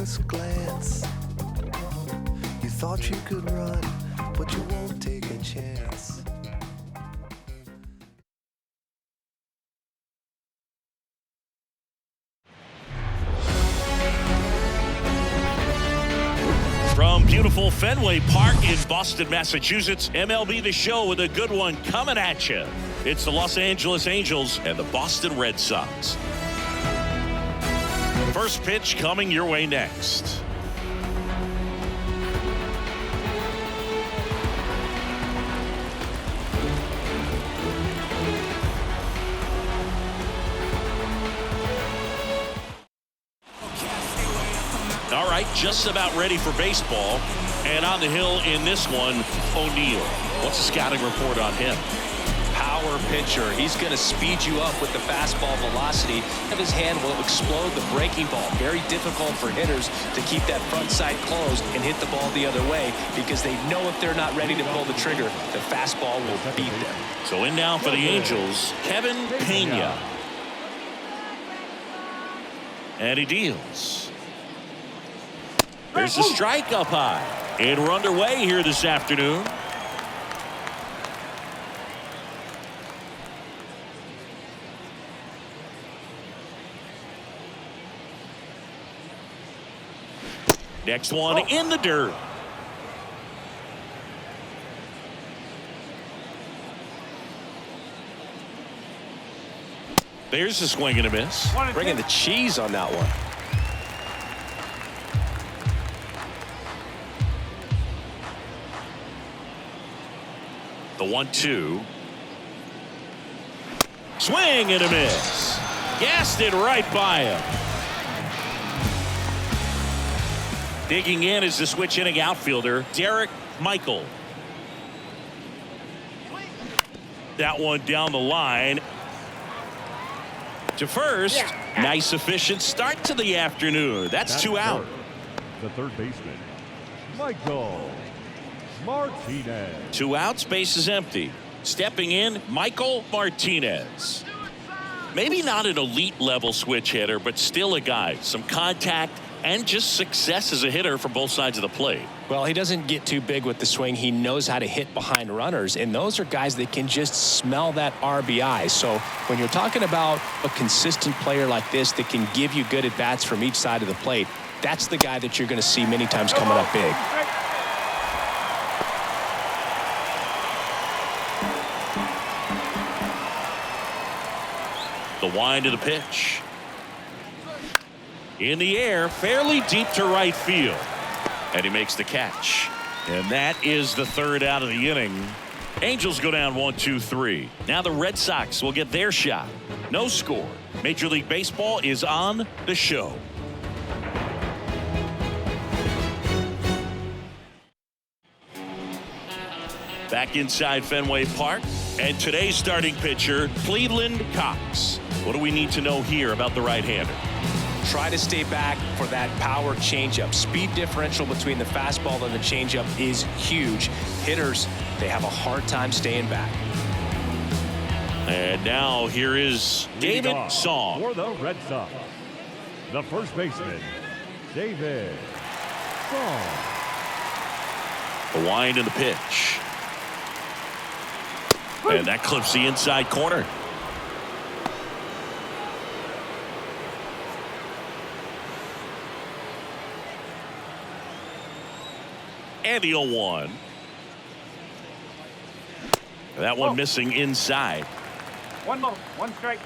first glance. You thought you could run, but you won't take a chance. From beautiful Fenway Park in Boston, Massachusetts, MLB The Show with a good one coming at you. It's the Los Angeles Angels and the Boston Red Sox. First pitch coming your way next. All right, just about ready for baseball. And on the hill in this one, O'Neal. What's the scouting report on him? Power pitcher. He's going to speed you up with the fastball velocity of his hand will explode the breaking ball. Very difficult for hitters to keep that front side closed and hit the ball the other way because they know if they're not ready to pull the trigger, the fastball will beat them. So in now for the Angels, Kevin Pena. And he deals. There's a strike up high. And we're underway here this afternoon. Next one in the dirt. There's a swing and a miss. Bringing the cheese on that one. The 1-2. Swing and a miss. Gassed it right by him. Digging in is the switch inning outfielder, Derek Michael. That one down the line to first. Yeah. Nice efficient start to the afternoon. That's two out. The third baseman, Michael Martinez. 2 outs, base is empty. Stepping in, Michael Martinez. Maybe not an elite level switch hitter, but still a guy. Some contact and just success as a hitter from both sides of the plate. Well, he doesn't get too big with the swing. He knows how to hit behind runners, and those are guys that can just smell that RBI. So when you're talking about a consistent player like this that can give you good at-bats from each side of the plate, that's the guy that you're going to see many times coming up big. The wind of the pitch. In the air, fairly deep to right field. And he makes the catch. And that is the third out of the inning. Angels go down 1-2-3. Now the Red Sox will get their shot. No score. Major League Baseball is on the show. Back inside Fenway Park. And today's starting pitcher, Cleveland Cox. What do we need to know here about the right-hander? Try to stay back for that power changeup. Speed differential between the fastball and the changeup is huge. Hitters, they have a hard time staying back. And now here is David Song. For the Red Sox, the first baseman, David Song. The wind and the pitch. And that clips the inside corner. And the 0-1. That one missing inside. One more, one strike.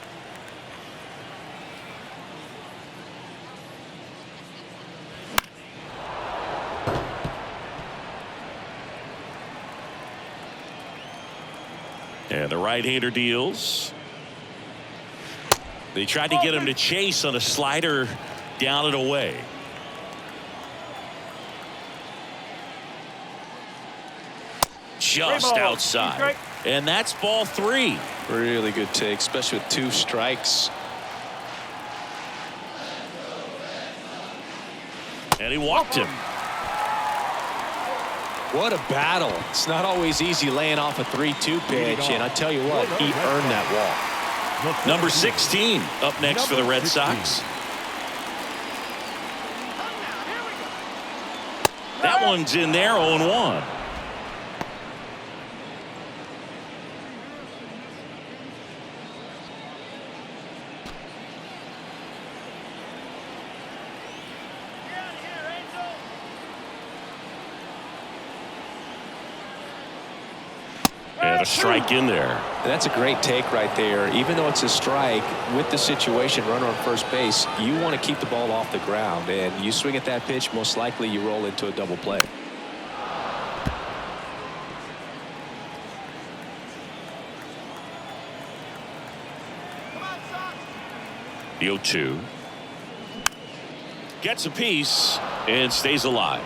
And the right-hander deals. They tried to get him to chase on a slider down and away. Just outside. And that's ball 3. Really good take, especially with 2 strikes. And he walked him. What a battle. It's not always easy laying off a 3-2 pitch, and I tell you what, he earned that walk. Number 16 up next for the Red Sox. That one's in there, 0-1. And a strike in there. That's a great take right there. Even though it's a strike, with the situation, runner on first base, you want to keep the ball off the ground. And you swing at that pitch, most likely you roll into a double play. The 0-2. Gets a piece and stays alive.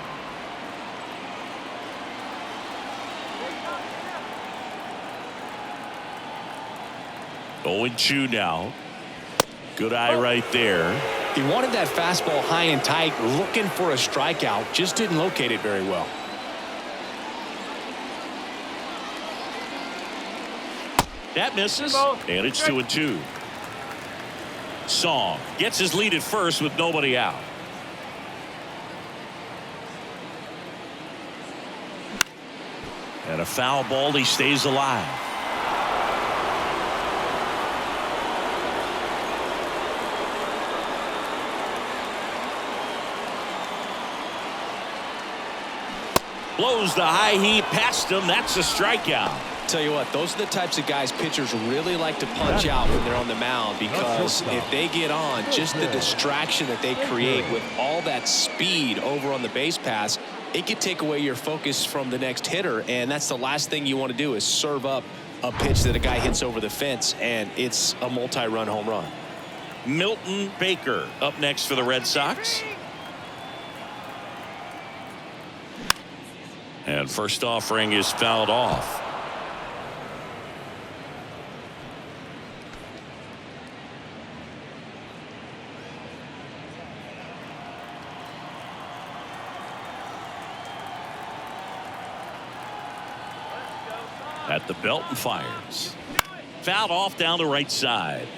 Going 2 now. Good eye right there. He wanted that fastball high and tight, looking for a strikeout, just didn't locate it very well. That misses, and it's 2-2. Song gets his lead at first with nobody out. And a foul ball, he stays alive. Blows the high heat past him. That's a strikeout. Tell you what, those are the types of guys pitchers really like to punch out when they're on the mound, because if they get on, just the distraction that they create with all that speed over on the base pass, it could take away your focus from the next hitter, and that's the last thing you want to do is serve up a pitch that a guy hits over the fence, and it's a multi-run home run. Milton Baker up next for the Red Sox. And first offering is fouled off. At the belt and fires. Fouled off down the right side.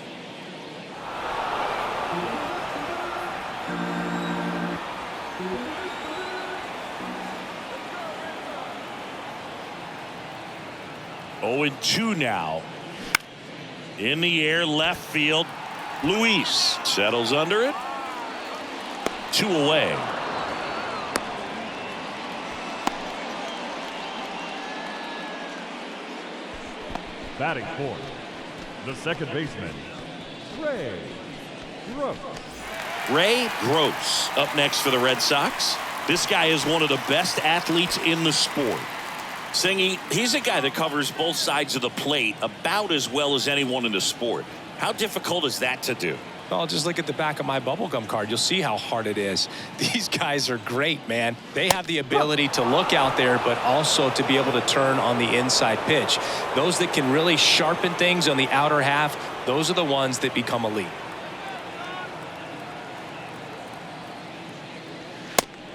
Oh, and 2 now. In the air, left field. Luis settles under it. 2 away. Batting fourth, the second baseman, Ray Gross. Ray Gross up next for the Red Sox. This guy is one of the best athletes in the sport. Singy, he's a guy that covers both sides of the plate about as well as anyone in the sport. How difficult is that to do? Well, just look at the back of my bubblegum card. You'll see how hard it is. These guys are great, man. They have the ability to look out there, but also to be able to turn on the inside pitch. Those that can really sharpen things on the outer half, those are the ones that become elite.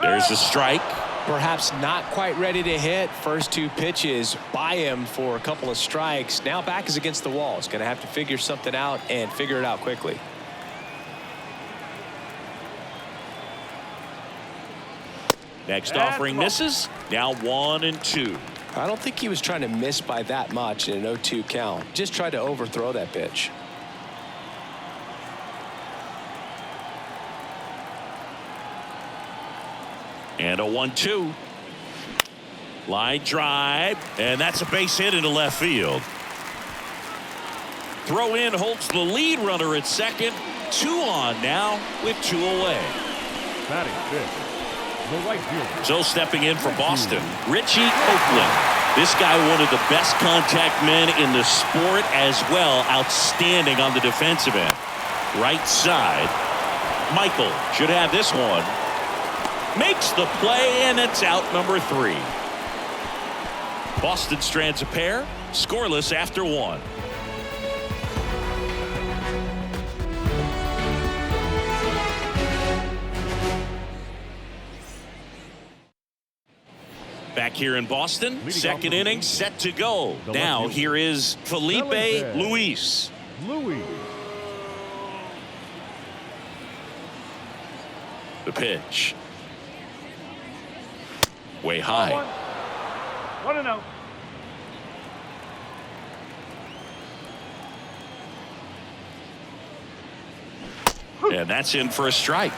There's a strike. Perhaps not quite ready to hit. First 2 pitches by him for a couple of strikes. Now back is against the wall. He's going to have to figure something out and figure it out quickly. Next offering misses. Now 1 and 2. I don't think he was trying to miss by that much in an 0-2 count. Just tried to overthrow that pitch. And a 1-2. Line drive, and that's a base hit into left field. Throw in holds the lead runner at second. 2 on now with 2 away. Batting fifth, the right fielder. So stepping in for Boston, Richie Oakland. This guy, one of the best contact men in the sport as well. Outstanding on the defensive end. Right side. Michael should have this one. Makes the play, and it's out number 3. Boston strands a pair, scoreless after 1. Back here in Boston, second inning set to go. Now here is Felipe Luis. The pitch. Way high. 1-0. And that's in for a strike.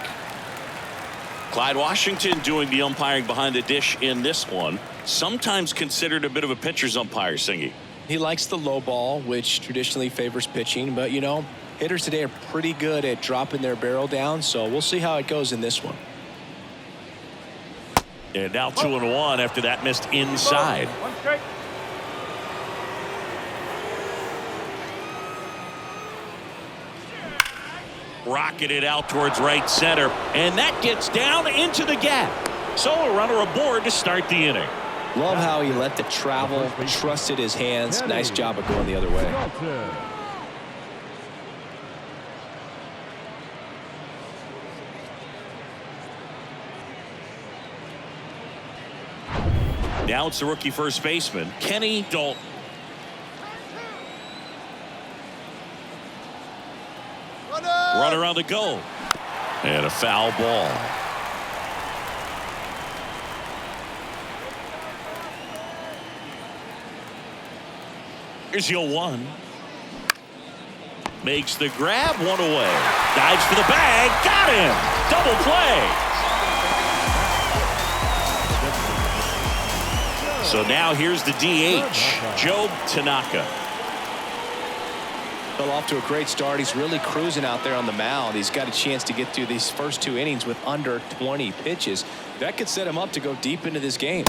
Clyde Washington doing the umpiring behind the dish in this one. Sometimes considered a bit of a pitcher's umpire, Singy. He likes the low ball, which traditionally favors pitching. But, you know, hitters today are pretty good at dropping their barrel down. So we'll see how it goes in this one. And now 2-1 after that missed inside. 1 strike. Rocketed out towards right center. And that gets down into the gap. So a runner aboard to start the inning. Love how he let the travel, trusted his hands. Nice job of going the other way. Now it's the rookie first baseman, Kenny Dalton. Runner on the go. And a foul ball. Here's 0-1. Makes the grab, one away. Dives for the bag, got him. Double play. So now here's the DH, Joe Tanaka. Fell off to a great start. He's really cruising out there on the mound. He's got a chance to get through these first 2 innings with under 20 pitches. That could set him up to go deep into this game.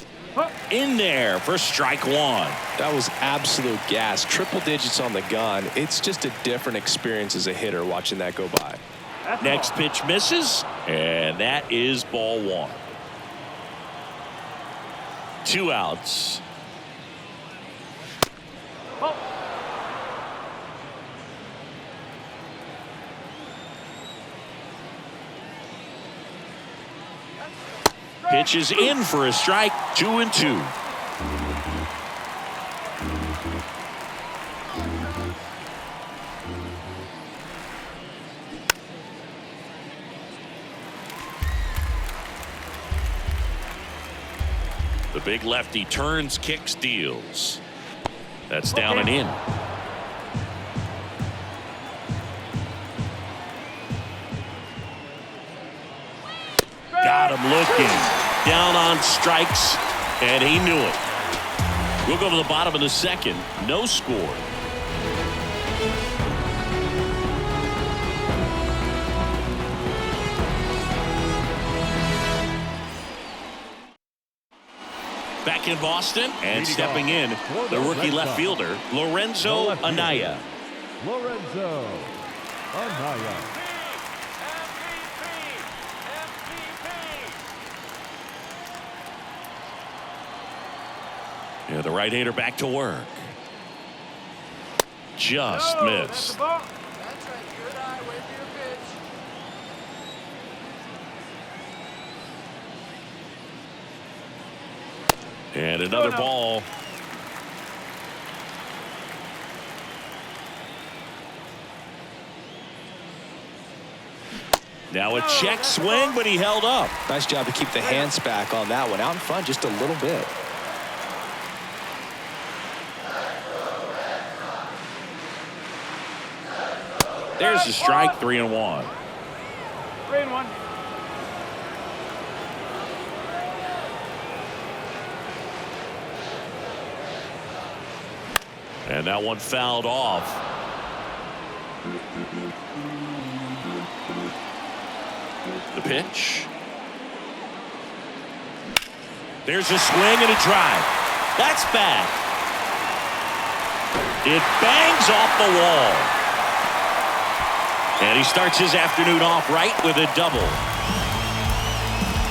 In there for strike 1. That was absolute gas. Triple digits on the gun. It's just a different experience as a hitter watching that go by. Next pitch misses, and that is ball 1. 2 outs. Pitch is in for a strike, 2-2. The big lefty turns, kicks, deals. That's down and in. Got him looking. Down on strikes, and he knew it. We'll go to the bottom of the second. No score. Back in Boston, and stepping in, the rookie left fielder, Lorenzo Anaya. Lorenzo Anaya. Yeah, the right-hander back to work. Just missed. And another ball. Now a check swing, but he held up. Nice job to keep the hands back on that one. Out in front just a little bit. There's the strike, 3-1. 3-1. And that one fouled off. The pitch. There's a swing and a drive. That's back. It bangs off the wall. And he starts his afternoon off right with a double.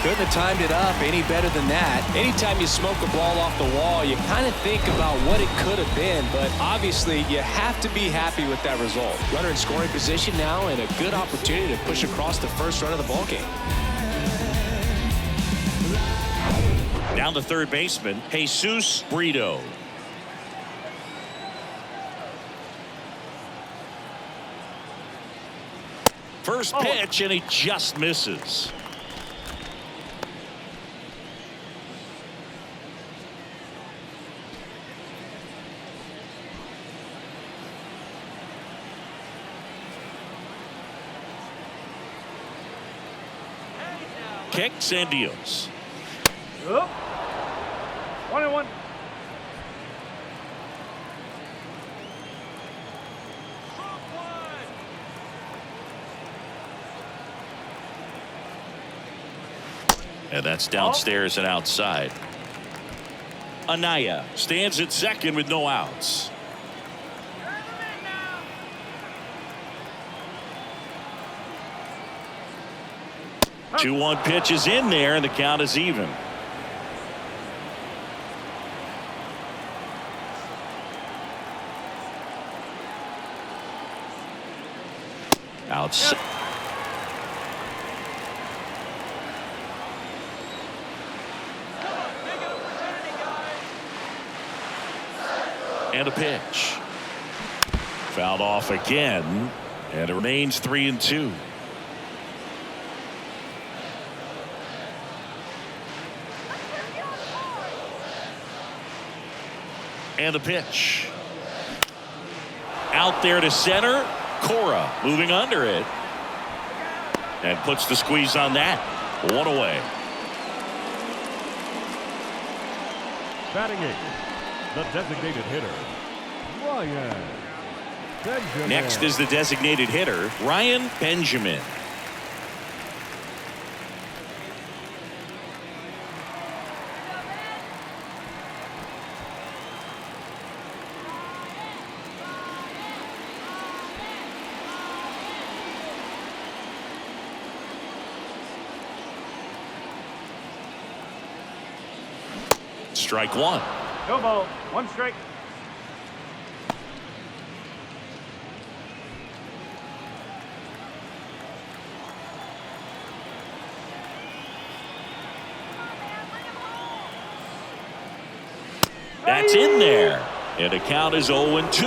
Couldn't have timed it up any better than that. Anytime you smoke a ball off the wall, you kind of think about what it could have been, but obviously you have to be happy with that result. Runner in scoring position now and a good opportunity to push across the first run of the ballgame. Down the third baseman, Jesus Brito. First pitch, and he just misses. kicks and deals. Up. 1-1. And that's downstairs and outside. Anaya stands at second with no outs. Huh. 2-1 pitch is in there, and the count is even. Outside. And a pitch. Fouled off again, and it remains 3-2. And a pitch. Out there to center. Cora moving under it. And puts the squeeze on that. 1 away. Batting eighth, the designated hitter, Ryan Benjamin. Next is the designated hitter, Ryan Benjamin. Strike one. No ball. 1 strike. That's in there. And the count is 0-2.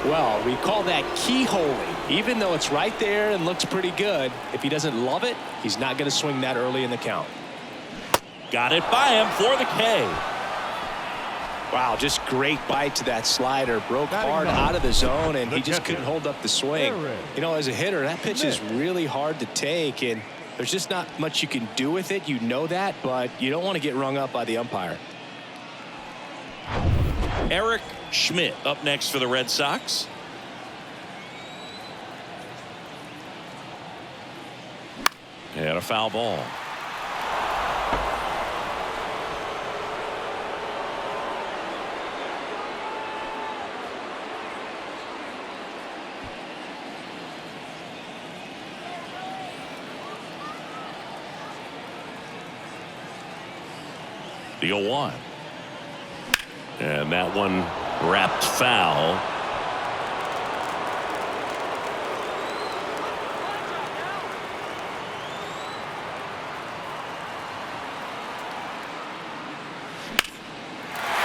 Well, we call that keyholing. Even though it's right there and looks pretty good, if he doesn't love it, he's not going to swing that early in the count. Got it by him for the K. Wow, just great bite to that slider. Broke hard out of the zone, and he just couldn't hold up the swing. You know, as a hitter, that pitch is really hard to take, and there's just not much you can do with it. You know that, but you don't want to get rung up by the umpire. Eric Schmidt up next for the Red Sox. And a foul ball. The 0-1. And that one wrapped foul.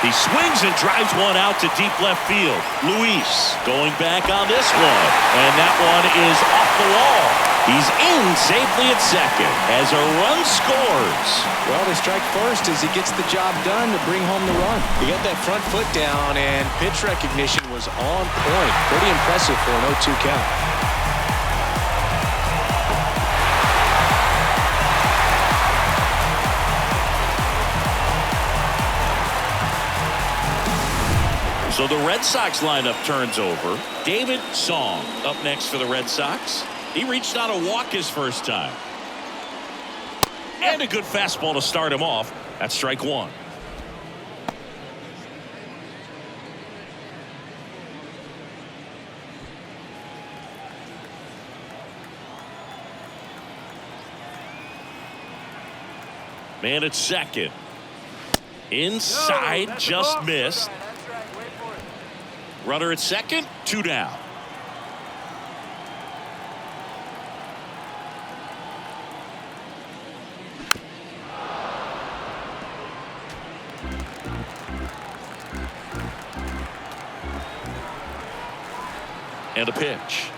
He swings and drives one out to deep left field. Luis going back on this one. And that one is off the wall. He's in safely at second as a run scores. Well, they strike first as he gets the job done to bring home the run. He got that front foot down, and pitch recognition was on point. Pretty impressive for an 0-2 count. So the Red Sox lineup turns over. David Song up next for the Red Sox. He reached out a walk his first time. And a good fastball to start him off. That's strike one. Man at second. Inside, just missed. Runner at second, 2 down. And a pitch.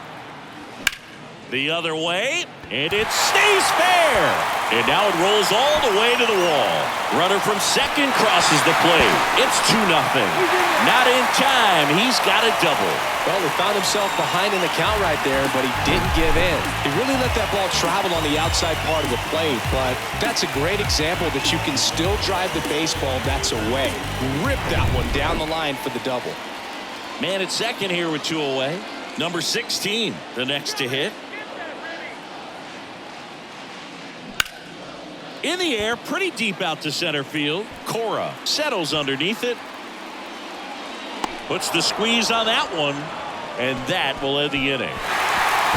The other way, and it stays fair. And now it rolls all the way to the wall. Runner from second crosses the plate. It's 2-0. Not in time. He's got a double. Well, he found himself behind in the count right there, but he didn't give in. He really let that ball travel on the outside part of the plate, but that's a great example that you can still drive the baseball that's away. Rip that one down the line for the double. Man at second here with 2 away. Number 16, the next to hit. In the air, pretty deep out to center field. Cora settles underneath it. Puts the squeeze on that one, and that will end the inning.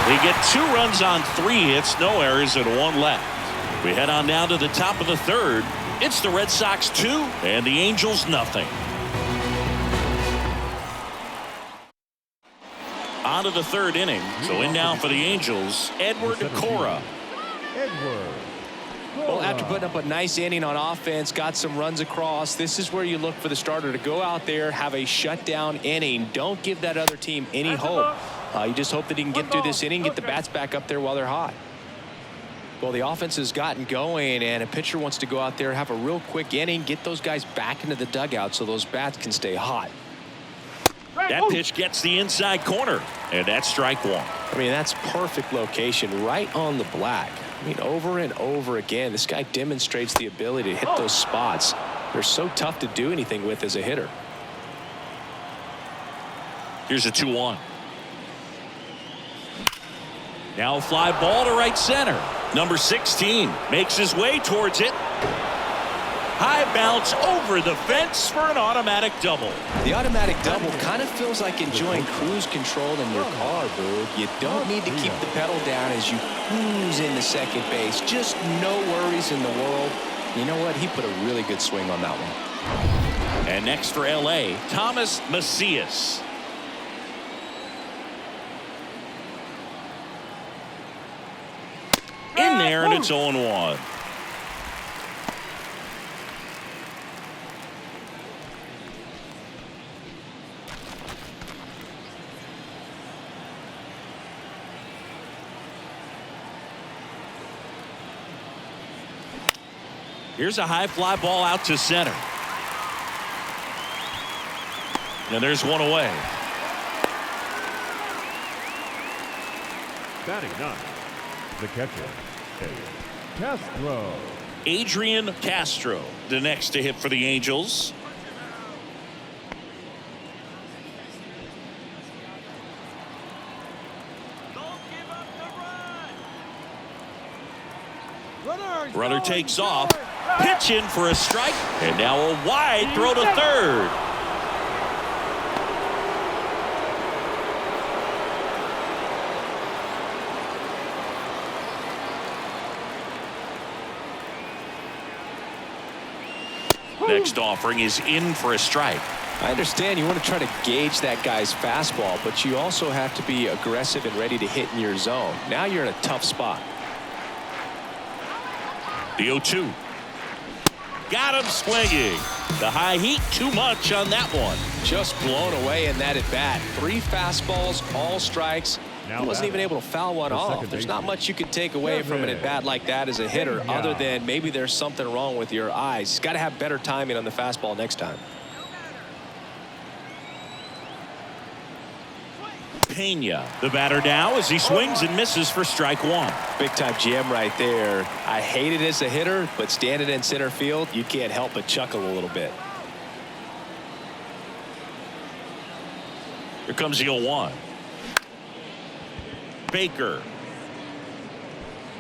They get 2 runs on 3 hits, no errors, and 1 left. We head on down to the top of the third. It's the Red Sox 2 and the Angels nothing. On to the third inning. So in now for the Angels, Edward Cora. Edward. Well, after putting up a nice inning on offense, got some runs across, this is where you look for the starter to go out there, have a shutdown inning. Don't give that other team any hope. You just hope that he can get through this inning, get the bats back up there while they're hot. Well, the offense has gotten going, and a pitcher wants to go out there, have a real quick inning, get those guys back into the dugout so those bats can stay hot. That pitch gets the inside corner, and that's strike 1. I mean, that's perfect location, right on the black. I mean, over and over again, this guy demonstrates the ability to hit those spots. They're so tough to do anything with as a hitter. Here's a 2-1. Now a fly ball to right center. Number 16 makes his way towards it. High bounce over the fence for an automatic double. The automatic double kind of feels like enjoying cruise control in your car, Boog. You don't need to keep the pedal down as you cruise into second base. Just no worries in the world. You know what? He put a really good swing on that one. And next for L.A., Thomas Macias. In there, and it's 0-1. Here's a high fly ball out to center. And there's 1 away. Batting 9. The catcher, Castro. Adrian Castro, the next to hit for the Angels. Runner takes off. Pitch in for a strike. And now a wide throw to third. Next offering is in for a strike. I understand you want to try to gauge that guy's fastball, but you also have to be aggressive and ready to hit in your zone. Now you're in a tough spot. The 0-2. Got him swinging. The high heat too much on that one. Just blown away in that at bat. 3 fastballs, all strikes. He wasn't even able to foul one off. There's not much you can take away from an at bat like that as a hitter, other than maybe there's something wrong with your eyes. He's got to have better timing on the fastball next time. Pena, the batter now as he swings and misses for strike 1. Big time jam right there. I hate it as a hitter, but standing in center field, you can't help but chuckle a little bit. Here comes the 0-1. Baker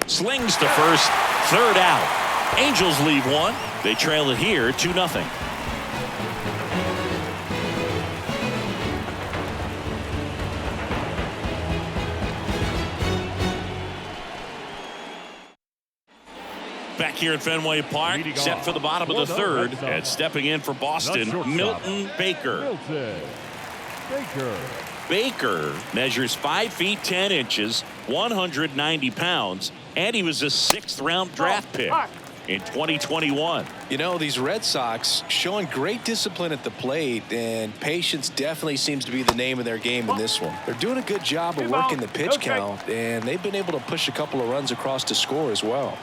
slings to first, third out. Angels leave 1. They trail it here 2-0. Back here at Fenway Park, set for the bottom of the third, and stepping in for Boston, Milton Baker. Baker measures 5 feet 10 inches, 190 pounds, and he was a 6th-round draft pick in 2021. You know, these Red Sox showing great discipline at the plate, and patience definitely seems to be the name of their game in this one. They're doing a good job of working the pitch count, and they've been able to push a couple of runs across to score as well.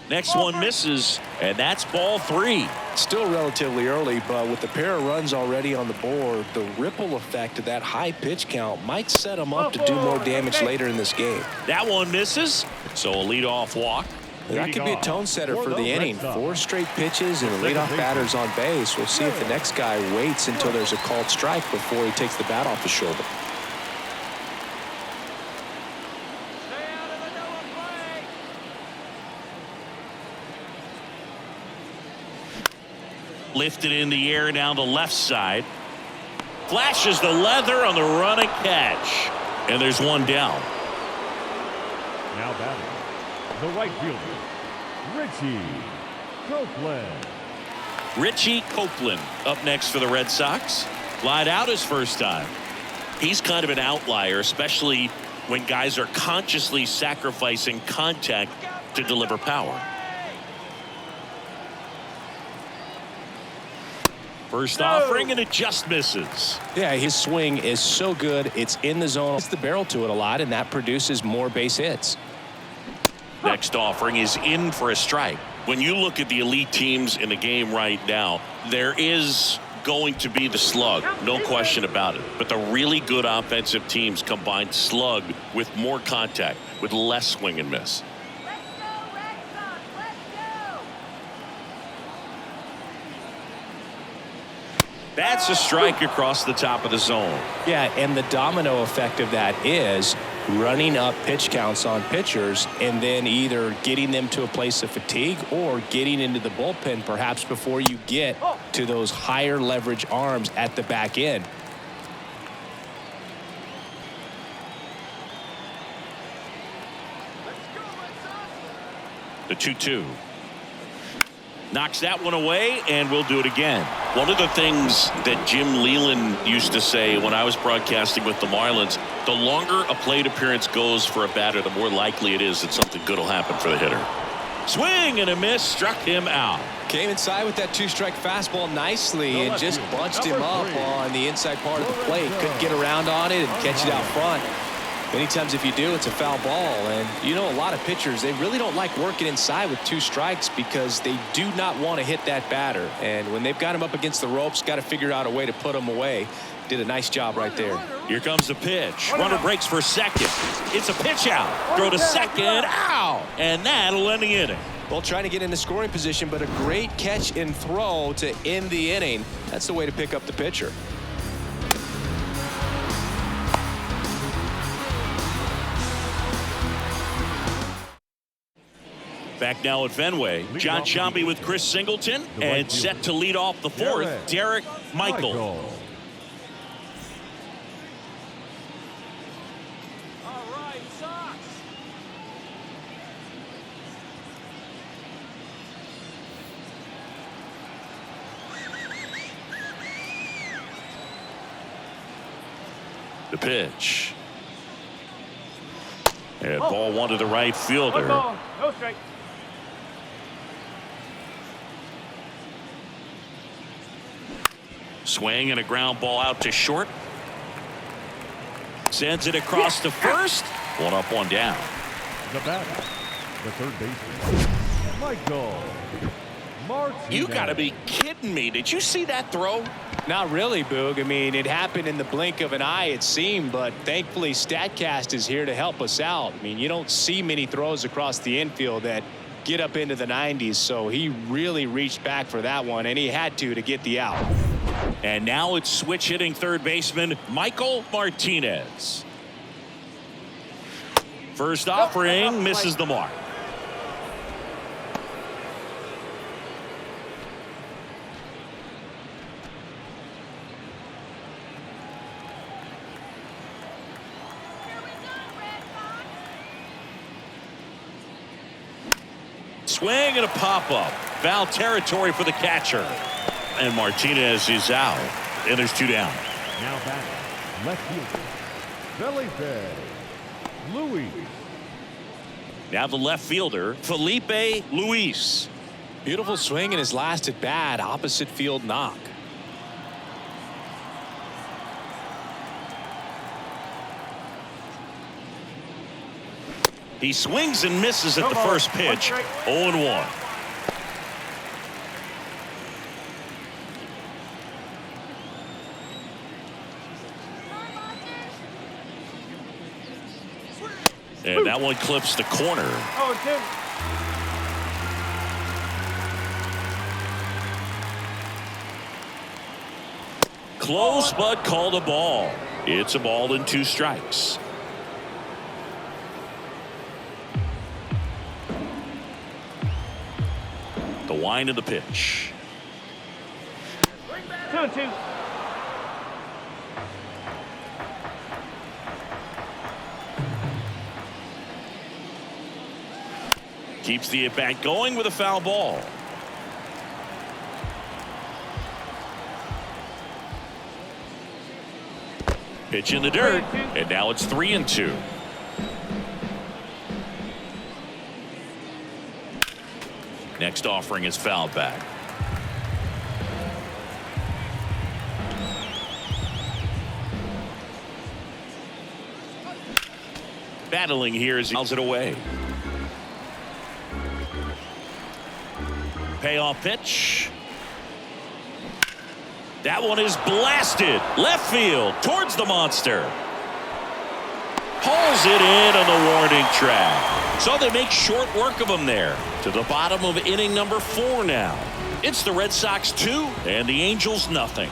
Next one misses, and that's ball 3. Still relatively early, but with the pair of runs already on the board, the ripple effect of that high pitch count might set them up to do more damage later in this game. That one misses, so a leadoff walk. That could be a tone setter for the inning. 4 straight pitches and the leadoff batter's on base. We'll see if the next guy waits until there's a called strike before he takes the bat off his shoulder. Lifted in the air down the left side. Flashes the leather on the running catch. And there's one down. Now batting, the right fielder, Richie Copeland. Richie Copeland up next for the Red Sox. Flied out his first time. He's kind of an outlier, especially when guys are consciously sacrificing contact to deliver power. First offering, and it just misses. Yeah, his swing is so good. It's in the zone. It's the barrel to it a lot, and that produces more base hits. Next offering is in for a strike. When you look at the elite teams in the game right now, there is going to be the slug, no question about it. But the really good offensive teams combine slug with more contact, with less swing and miss. That's a strike across the top of the zone. Yeah, and the domino effect of that is running up pitch counts on pitchers and then either getting them to a place of fatigue or getting into the bullpen perhaps before you get to those higher leverage arms at the back end. The 2-2. Knocks that one away, and we'll do it again. One of the things that Jim Leland used to say when I was broadcasting with the Marlins, the longer a plate appearance goes for a batter, the more likely it is that something good will happen for the hitter. Swing and a miss, struck him out. Came inside with that 2-strike fastball nicely and just bunched him up on the inside part of the plate. Couldn't get around on it and catch it out front. Many times if you do, it's a foul ball. And you know, a lot of pitchers, they really don't like working inside with 2 strikes because they do not want to hit that batter. And when they've got him up against the ropes, got to figure out a way to put him away. Did a nice job right there. Here comes the pitch. Runner breaks for second. It's a pitch out. Throw to second. Ow! And that'll end the inning. Well, trying to get into scoring position, but a great catch and throw to end the inning. That's the way to pick up the pitcher. Back now at Fenway, John Sciambi with Chris Singleton, and set to lead off the fourth, Derek Michael. All right, Sox. The pitch. And ball 1 to the right fielder. No strike. Swing and a ground ball out to short. Sends it across to first. 1 up, 1 down. The batter, the third baseman, Michael Martinez. You got to be kidding me. Did you see that throw? Not really, Boog. I mean, it happened in the blink of an eye, it seemed, but thankfully StatCast is here to help us out. I mean, you don't see many throws across the infield that get up into the 90s, so he really reached back for that one, and he had to get the out. And now it's switch hitting third baseman Michael Martinez. First offering misses the mark. Swing and a pop-up. Foul territory for the catcher. And Martinez is out. And there's 2 down. Now back, left fielder, Felipe Luis. Now the left fielder, Felipe Luis. Beautiful swing in his last at bat, opposite field knock. He swings and misses at the first pitch. 0-1. And that one clips the corner. Close, but called a ball. It's a ball and 2 strikes. The wind of the pitch. 2-2. Keeps the at-bat going with a foul ball. Pitch in the dirt, and now it's 3-2. Next offering is fouled back. Battling here as he fouls it away. Payoff pitch. That one is blasted left field towards the monster. Pulls it in on the warning track. So they make short work of him there. To the bottom of inning number 4 now. It's the Red Sox 2 and the Angels nothing.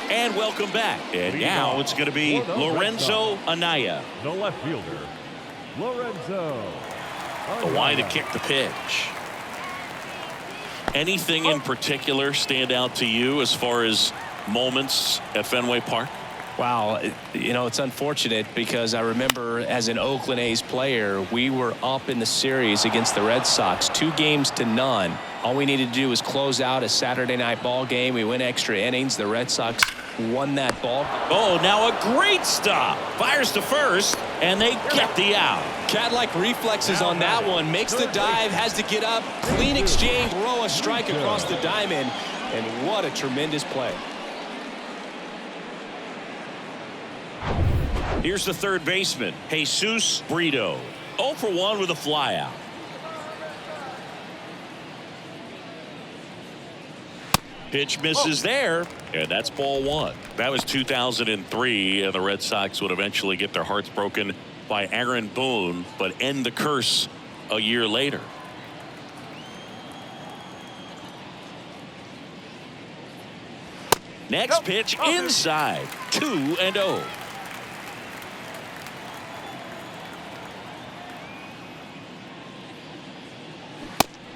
And welcome back. And now it's going to be Lorenzo Anaya. The left fielder, Lorenzo. The wide to kick the pitch. Anything in particular stand out to you as far as moments at Fenway Park? Wow, you know, it's unfortunate because I remember as an Oakland A's player, we were up in the series against the Red Sox, 2-0. All we needed to do was close out a Saturday night ball game. We went extra innings. The Red Sox won that ball. Oh, now a great stop. Fires to first, and they get the out. Cat-like reflexes on that one. Makes the dive, has to get up. Clean exchange, throw a strike across the diamond. And what a tremendous play. Here's the third baseman, Jesus Brito. 0 for 1 with a flyout. Pitch misses there, and that's ball 1. That was 2003, and the Red Sox would eventually get their hearts broken by Aaron Boone, but end the curse a year later. Next pitch inside, 2-0.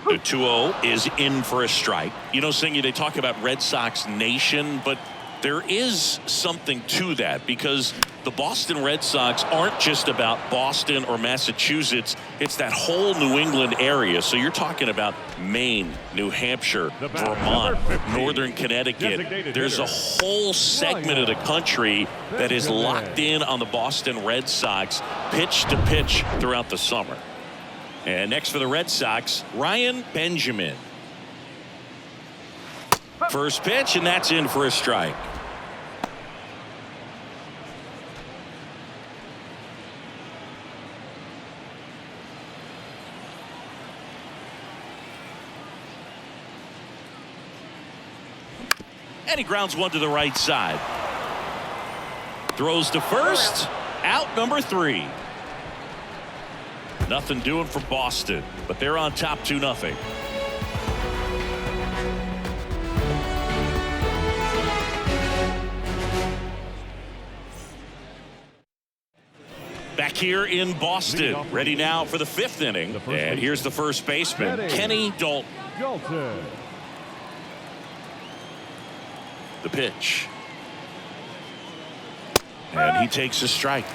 The 2-0 is in for a strike. You know, Singy, they talk about Red Sox Nation, but there is something to that because the Boston Red Sox aren't just about Boston or Massachusetts. It's that whole New England area. So you're talking about Maine, New Hampshire, Vermont, Northern Connecticut. There's a whole segment of the country that is locked in on the Boston Red Sox pitch to pitch throughout the summer. And next for the Red Sox, Ryan Benjamin. First pitch, and that's in for a strike. And he grounds one to the right side. Throws to first, out number 3. Nothing doing for Boston, but they're on top 2-0. Back here in Boston, ready now for the 5th inning. And here's the first baseman, Kenny Dalton. The pitch. And he takes a strike.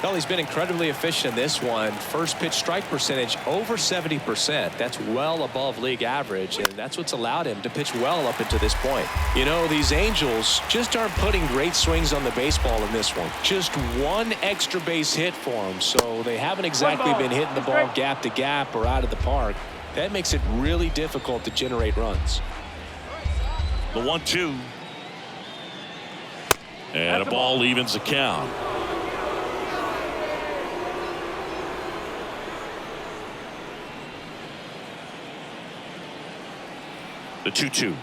Well, he's been incredibly efficient in this one. First pitch strike percentage over 70%. That's well above league average, and that's what's allowed him to pitch well up until this point. You know, these Angels just aren't putting great swings on the baseball in this one. Just one extra base hit for them, so they haven't exactly been hitting the ball gap to gap or out of the park. That makes it really difficult to generate runs. The 1-2. And a ball evens the count. The 2-2.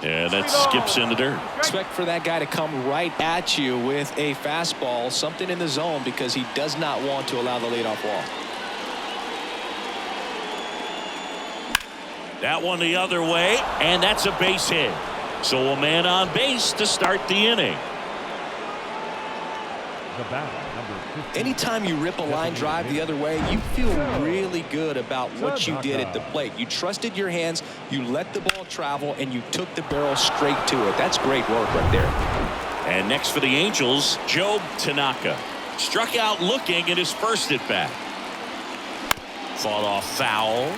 And that skips in the dirt. Expect for that guy to come right at you with a fastball, something in the zone, because he does not want to allow the leadoff walk. That one the other way, and that's a base hit. So a man on base to start the inning. The batter, number 15. Anytime you rip a line drive the other way, you feel really good about what you did at the plate. You trusted your hands, you let the ball travel, and you took the barrel straight to it. That's great work right there. And next for the Angels, Joe Tanaka. Struck out looking at his first at bat. Fought off foul.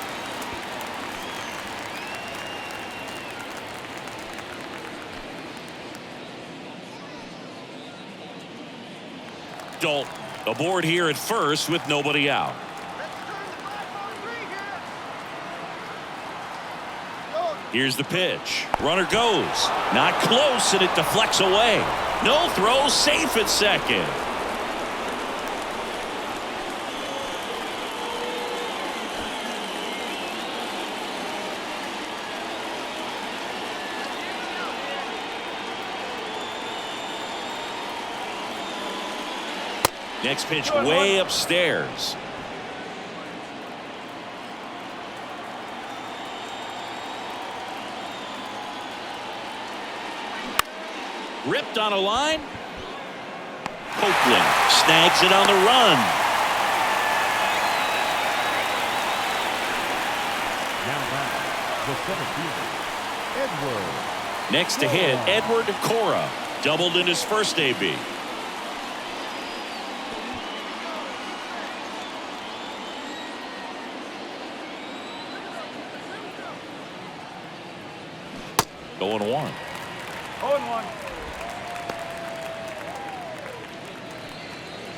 Dalton aboard here at first with nobody out. Here's the pitch. Runner goes. Not close, and it deflects away. No throw, safe at second. Next pitch way upstairs. Ripped on a line. Copeland snags it on the run. Now back, the 17th, Edward. Next to hit, Edward Cora. Doubled in his first AB. Going 1. 0-1.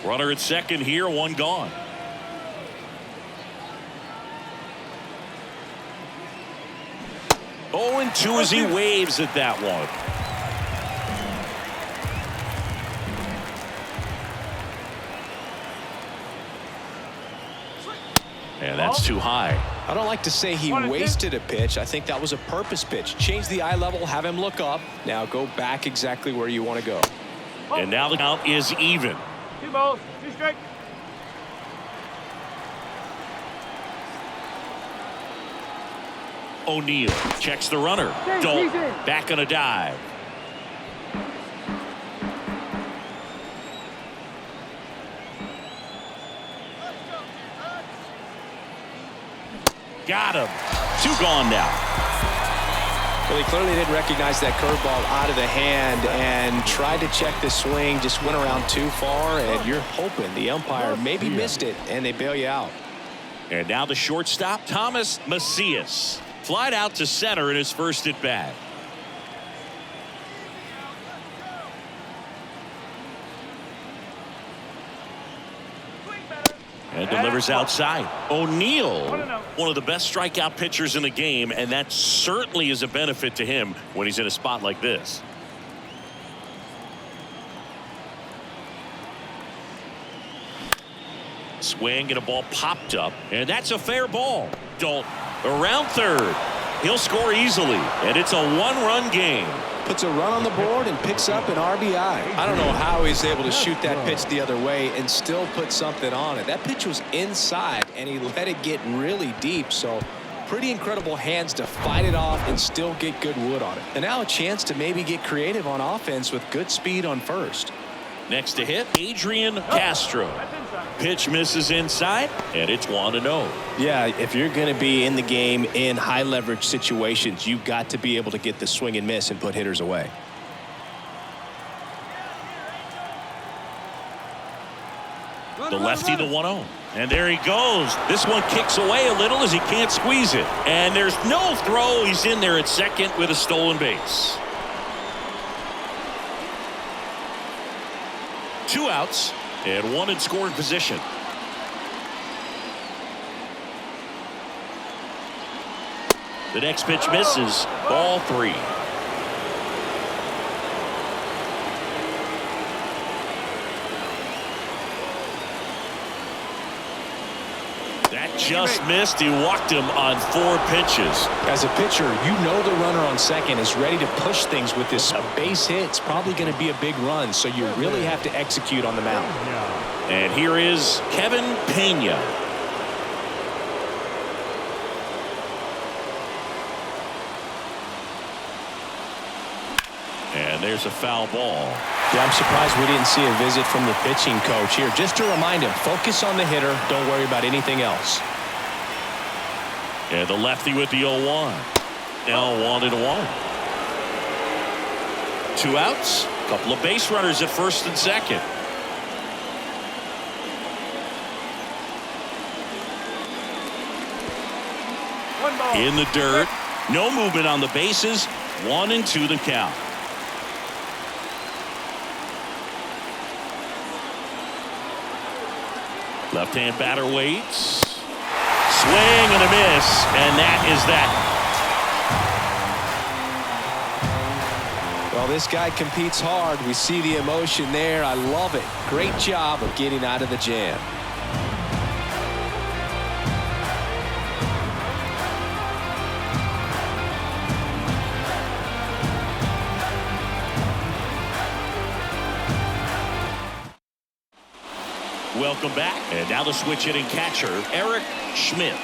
Runner at second here, one gone. Oh, and 2 as he waves at that one. And that's too high. I don't like to say he wasted a pitch. I think that was a purpose pitch. Change the eye level, have him look up. Now go back exactly where you want to go. And now the count is even. 2 balls, 2 strikes. O'Neal checks the runner. Dalton back on a dive. Got him. 2 gone now. Well, he clearly didn't recognize that curveball out of the hand and tried to check the swing, just went around too far, and you're hoping the umpire maybe missed it and they bail you out. And now the shortstop, Thomas Macias. Flied out to center in his first at bat. And delivers outside. O'Neal, one of the best strikeout pitchers in the game, and that certainly is a benefit to him when he's in a spot like this. Swing and a ball popped up, and that's a fair ball. Dalton around third. He'll score easily, and it's a 1-run game. Puts a run on the board and picks up an RBI. I don't know how he's able to shoot that pitch the other way and still put something on it. That pitch was inside, and he let it get really deep, so pretty incredible hands to fight it off and still get good wood on it. And now a chance to maybe get creative on offense with good speed on first. Next to hit, Adrian Castro. Pitch misses inside, and it's 1-0. Yeah, if you're going to be in the game in high leverage situations, you've got to be able to get the swing and miss and put hitters away. The lefty, the 1-0. And there he goes. This one kicks away a little as he can't squeeze it. And there's no throw. He's in there at second with a stolen base. 2 outs and 1 in scoring position. The next pitch misses. Ball 3. just missed. He walked him on 4 pitches. As a pitcher, you know the runner on second is ready to push things with this. A base hit, it's probably going to be a big run, so you really have to execute on the mound. And here is Kevin Pena. And there's a foul ball. Yeah, I'm surprised we didn't see a visit from the pitching coach here. Just to remind him, focus on the hitter. Don't worry about anything else. And the lefty with the 0-1. Now 1-1. 2 outs. Couple of base runners at first and second. In the dirt. No movement on the bases. 1-2 the count. Left-hand batter waits. Swing and a miss, and that is that. Well, this guy competes hard. We see the emotion there. I love it. Great job of getting out of the jam. Welcome back. And now the switch hitting catcher, Eric Schmidt.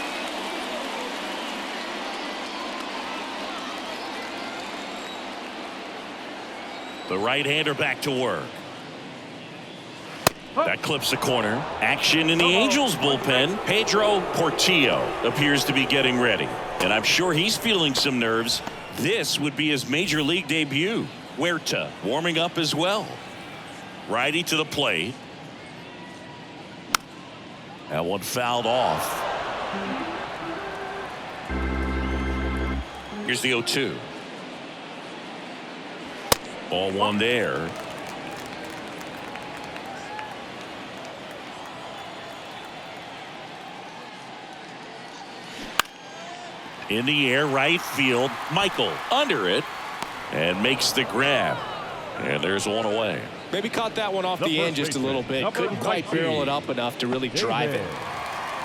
The right-hander back to work. That clips the corner. Action in the Angels bullpen. Pedro Portillo appears to be getting ready. And I'm sure he's feeling some nerves. This would be his major league debut. Huerta warming up as well. Righty to the plate. That one fouled off. Here's the 0-2. Ball 1 there. In the air, right field. Michael under it and makes the grab. And there's one away. Maybe caught that one off the end just a little bit. Couldn't quite barrel it up enough to really drive it.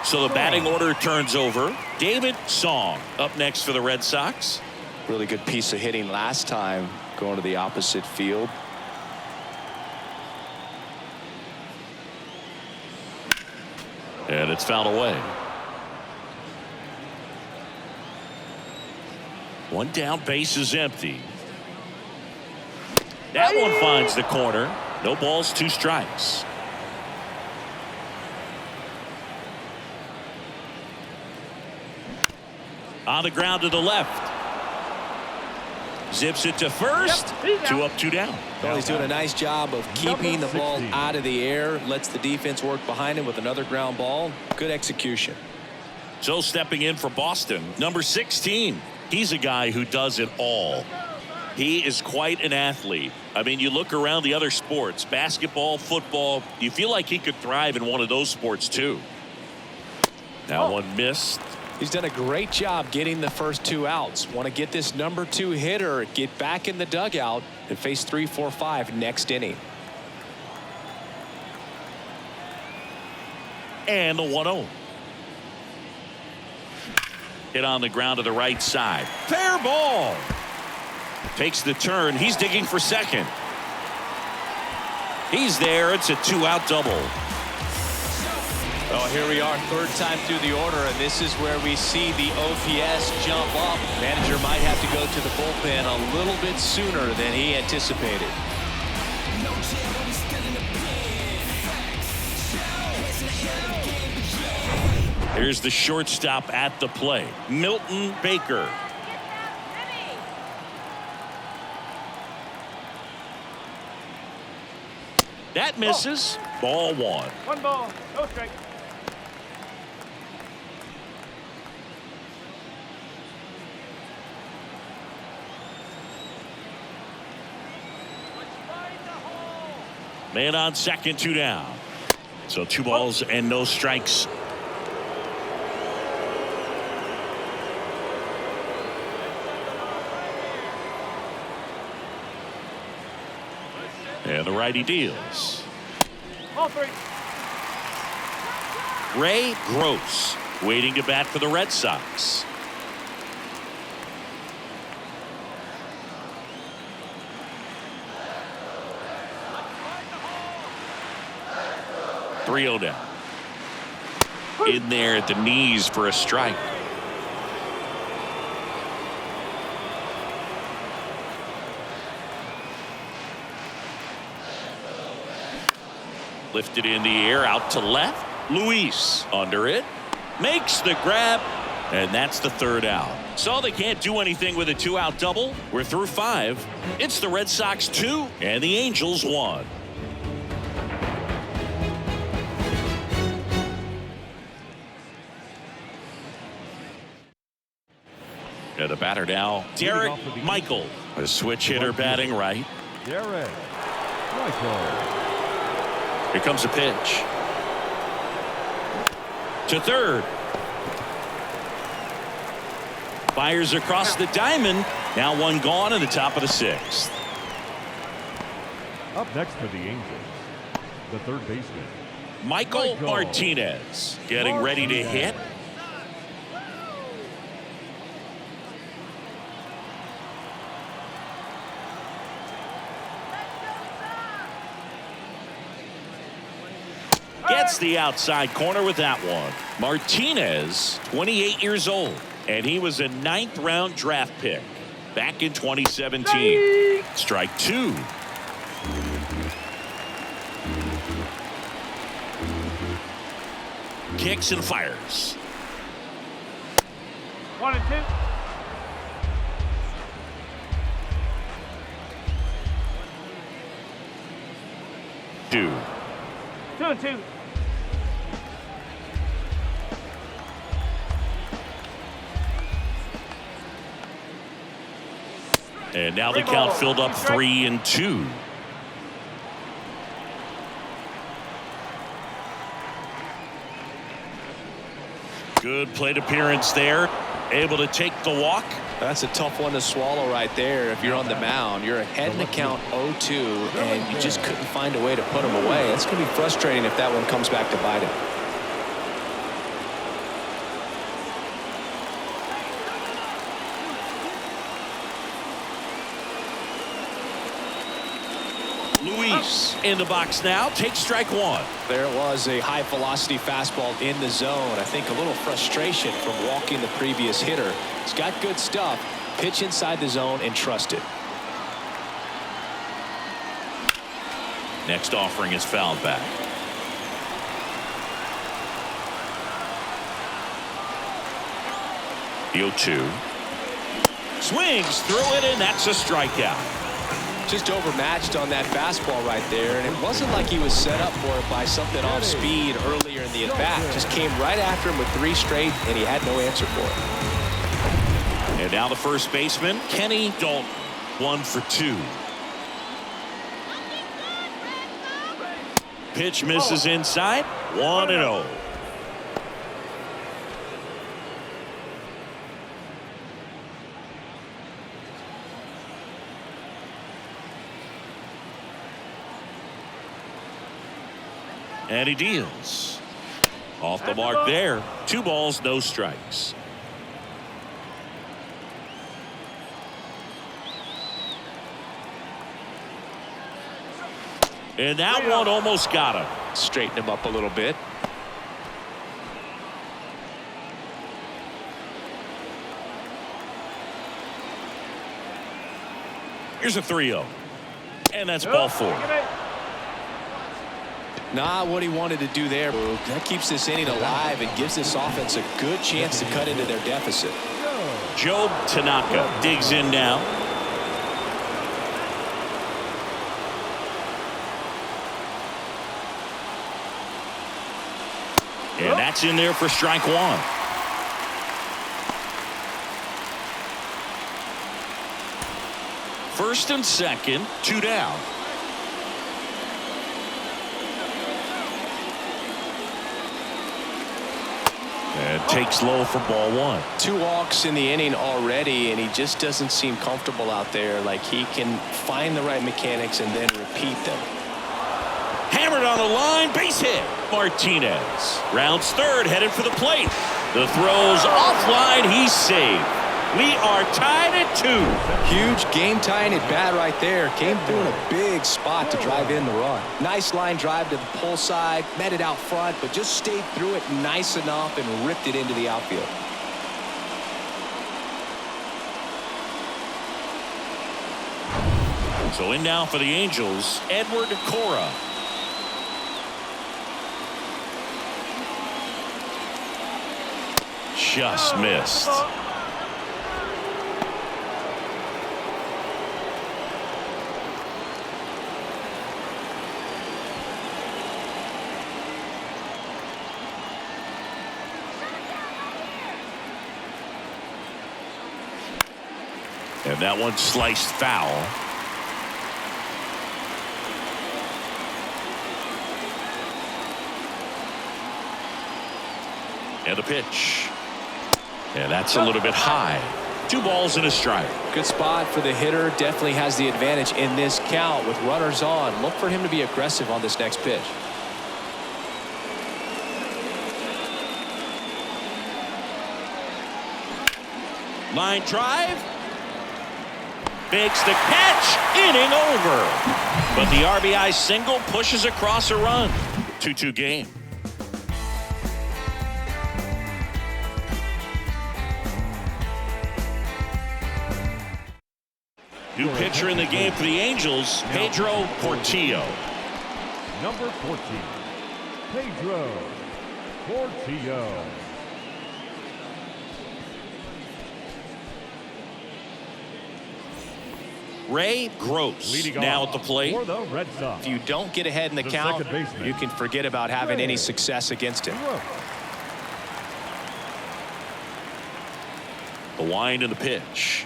So the batting order turns over. David Song up next for the Red Sox. Really good piece of hitting last time, going to the opposite field. And it's fouled away. One down, base is empty. That one finds the corner. No balls, 2 strikes. On the ground to the left. Zips it to first. 2 up, 2 down. Well, he's doing a nice job of keeping the ball out of the air. Lets the defense work behind him with another ground ball. Good execution. So stepping in for Boston, number 16. He's a guy who does it all. He is quite an athlete. I mean, you look around the other sports, basketball, football, you feel like he could thrive in one of those sports too. Now one missed. He's done a great job getting the first 2 outs. Want to get this number 2 hitter, get back in the dugout, and face 3, 4, 5 next inning. And the 1-0. Hit on the ground to the right side. Fair ball. Takes the turn. He's digging for second. He's there. It's a 2-out double. Oh, here we are, 3rd time through the order, and this is where we see the OPS jump up. Manager might have to go to the bullpen a little bit sooner than he anticipated. Here's the shortstop at the plate, Milton Baker. That misses. Ball 1. 1 ball, no strike. Man on second, 2 down. So 2 balls and no strikes. And the righty deals. Ball 3. Ray Gross waiting to bat for the Red Sox. .3-0 down. In there at the knees for a strike. Lifted in the air out to left. Luis under it. Makes the grab. And that's the third out. So they can't do anything with a 2-out double. We're through 5. It's the Red Sox 2 and the Angels 1. And the batter now, Derek Michael, a switch hitter batting right. Derek Michael. Here comes a pitch. To third. Fires across the diamond. Now one gone in the top of the 6th. Up next for the Angels, the third baseman, Michael Martinez getting ready to hit. Gets the outside corner with that one. Martinez, 28 years old, and he was a 9th round draft pick back in 2017. Strike 2. Kicks and fires. 1 and 2. 2. 2 and 2. And now the count filled up 3-2. Good plate appearance there. Able to take the walk. That's a tough one to swallow right there. If you're on the mound, you're ahead in the count 0-2, and you just couldn't find a way to put him away. It's going to be frustrating if that one comes back to bite him. Luis in the box now. Takes strike 1. There it was, a high velocity fastball in the zone. I think a little frustration from walking the previous hitter. He's got good stuff. Pitch inside the zone and trust it. Next offering is fouled back. The 0-2. Swings through it, and that's a strikeout. Just overmatched on that fastball right there, and it wasn't like he was set up for it by something off speed earlier in the at-bat. Just came right after him with 3 straight, and he had no answer for it. And now the first baseman, Kenny Dalton, 1 for 2. Pitch misses inside, 1-0. And he deals. Off the mark there. 2 balls, no strikes. And that one almost got him. Straighten him up a little bit. Here's a 3-0. And that's ball 4. Not what he wanted to do there. That keeps this inning alive and gives this offense a good chance to cut into their deficit. Joe Tanaka digs in now. And that's in there for strike 1. First and second, 2 down. And takes low for ball 1. 2 walks in the inning already, and he just doesn't seem comfortable out there. Like he can find the right mechanics and then repeat them. Hammered on the line, base hit. Martinez rounds third, headed for the plate. The throw's offline. He's safe. We are tied at 2. Huge game-tying at bat right there. Came through in a big spot to drive in the run. Nice line drive to the pull side. Met it out front, but just stayed through it nice enough and ripped it into the outfield. So in now for the Angels, Edward Cora. Just missed. And that one sliced foul. And the pitch. And that's a little bit high. 2 balls and a strike. Good spot for the hitter. Definitely has the advantage in this count with runners on. Look for him to be aggressive on this next pitch. Line drive. Makes the catch. Inning over. But the RBI single pushes across a run. 2-2 game. New pitcher in the game for the Angels, Pedro Portillo. Number 14, Pedro Portillo. Ray Gross Leading now off at the plate. for the Red Sox. If you don't get ahead in the count, second baseman, you can forget about having any success against him. The wind and the pitch.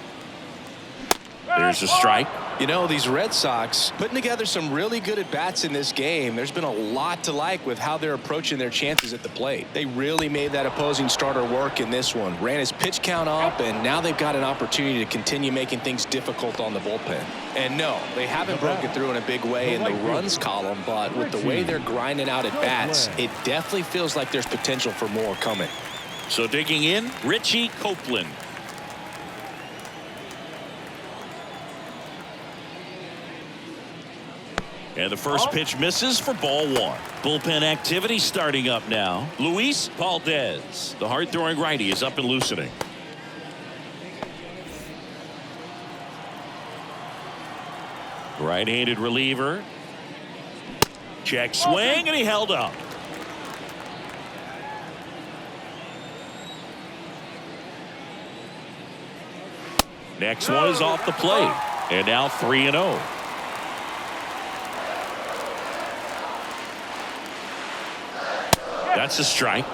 There's a strike. You know, these Red Sox putting together some really good at-bats in this game. There's been a lot to like with how they're approaching their chances at the plate. They really made that opposing starter work in this one. Ran his pitch count up, and now they've got an opportunity to continue making things difficult on the bullpen. And no, they haven't broken through in a big way in the runs column, but with the way they're grinding out at-bats, it definitely feels like there's potential for more coming. So digging in, Richie Copeland. And the first pitch misses for ball 1. Bullpen activity starting up now. Luis Valdez, the hard-throwing righty, is up and loosening. Right-handed reliever. Check swing, and he held up. Next one is off the plate. And now 3-0. That's a strike.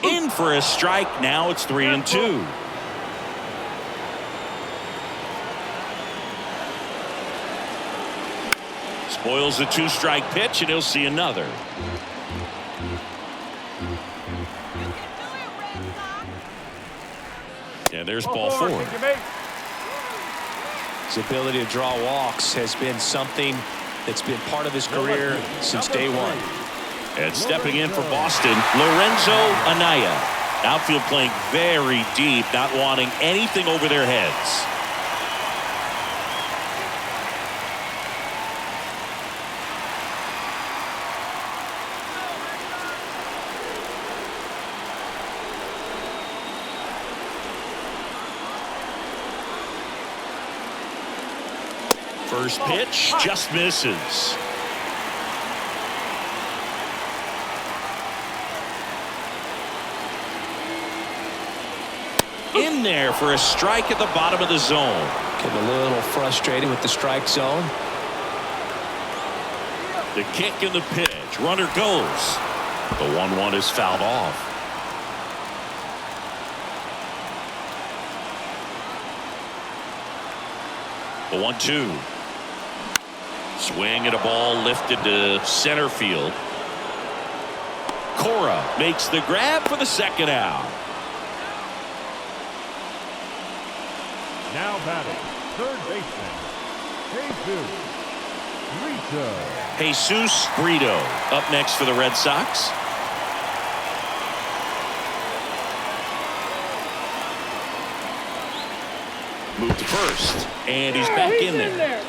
In for a strike. Now it's 3-2. Spoils the 2-strike pitch, and he'll see another. And there's ball 4. His ability to draw walks has been something that's been part of his career since day one. And stepping in for Boston, Lorenzo Anaya. Outfield playing very deep, not wanting anything over their heads. First pitch just misses. In there for a strike at the bottom of the zone. Getting a little frustrated with the strike zone. The kick and the pitch. Runner goes. The 1-1 is fouled off. The 1-2. Swing at a ball lifted to center field. Cora makes the grab for the second out. Now batting, third baseman, Jesus Brito up next for the Red Sox. Move to first, and he's back in there.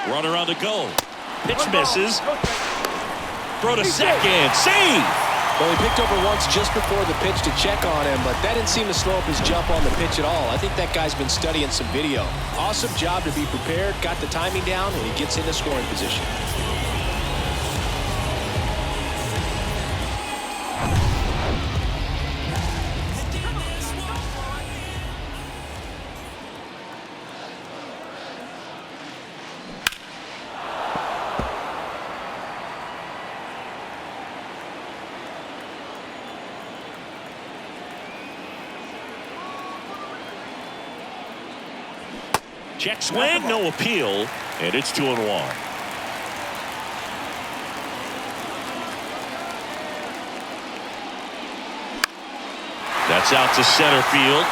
Runner on the go. Pitch misses. Throw to second. Save! Well, he picked over once just before the pitch to check on him, but that didn't seem to slow up his jump on the pitch at all. I think that guy's been studying some video. Awesome job to be prepared, got the timing down, and he gets into scoring position. Check swing, no appeal, and it's 2-1. That's out to center field.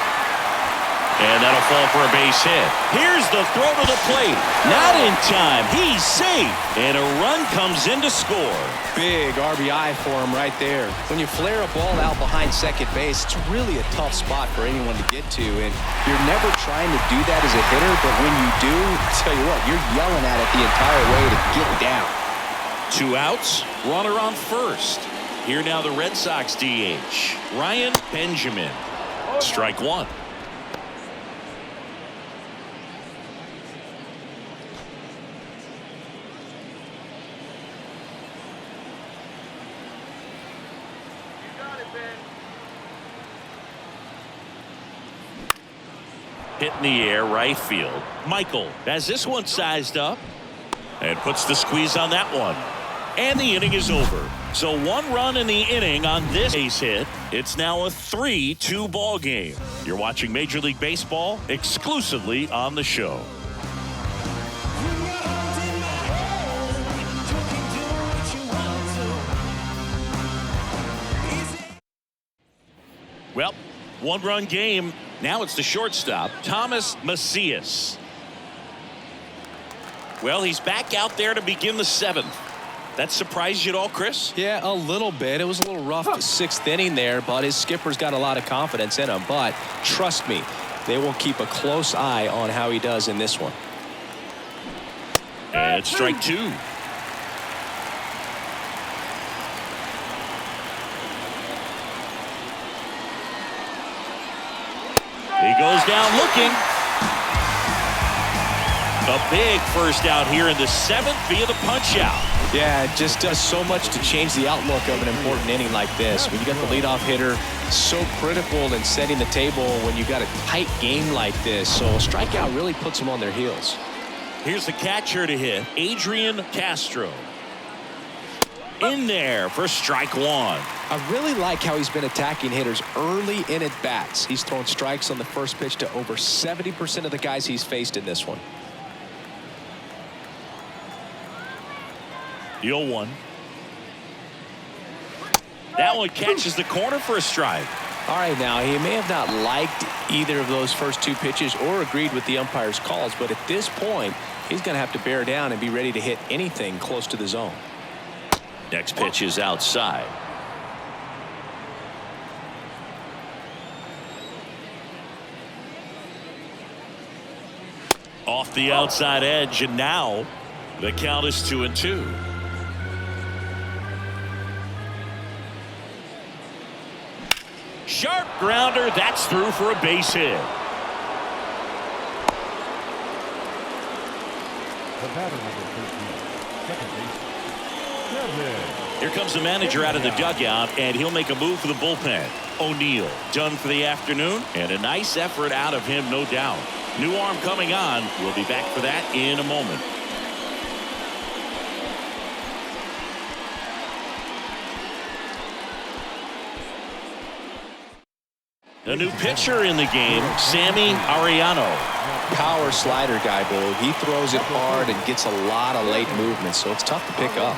And that'll fall for a base hit. Here's the throw to the plate. Not in time. He's safe. And a run comes in to score. Big RBI for him right there. When you flare a ball out behind second base, it's really a tough spot for anyone to get to. And you're never trying to do that as a hitter, but when you do, I tell you what, you're yelling at it the entire way to get down. 2 outs, runner on first. Here now the Red Sox DH, Ryan Benjamin. Strike one. Hit in the air, right field. Michael has this one sized up and puts the squeeze on that one. And the inning is over. So 1 run in the inning on this base hit. It's now a 3-2 ball game. You're watching Major League Baseball exclusively on the show. Well, 1-run game. Now it's the shortstop, Thomas Macias. Well, he's back out there to begin the 7th. That surprised you at all, Chris? Yeah, a little bit. It was a little rough 6th inning there, but his skipper's got a lot of confidence in him. But trust me, they will keep a close eye on how he does in this one. And strike 2. He goes down looking. A big first out here in the 7th via the punch out. Yeah, it just does so much to change the outlook of an important inning like this. When you got the leadoff hitter, so critical in setting the table when you got a tight game like this. So a strikeout really puts them on their heels. Here's the catcher to hit, Adrian Castro. In there for strike 1. I really like how he's been attacking hitters early in at bats. He's thrown strikes on the first pitch to over 70% of the guys he's faced in this one. The 0-1. That one catches the corner for a strike. All right, now he may have not liked either of those first 2 pitches or agreed with the umpire's calls, but at this point, he's going to have to bear down and be ready to hit anything close to the zone. Next pitch is outside. Off the outside edge, and now the count is 2-2. Sharp grounder, that's through for a base hit. The batter number 13, second base. Here comes the manager out of the dugout, and he'll make a move for the bullpen. O'Neal done for the afternoon, and a nice effort out of him, no doubt. New arm coming on. We'll be back for that in a moment. A new pitcher in the game, Sammy Ariano. Power slider guy, Bo. He throws it hard and gets a lot of late movement, so it's tough to pick up.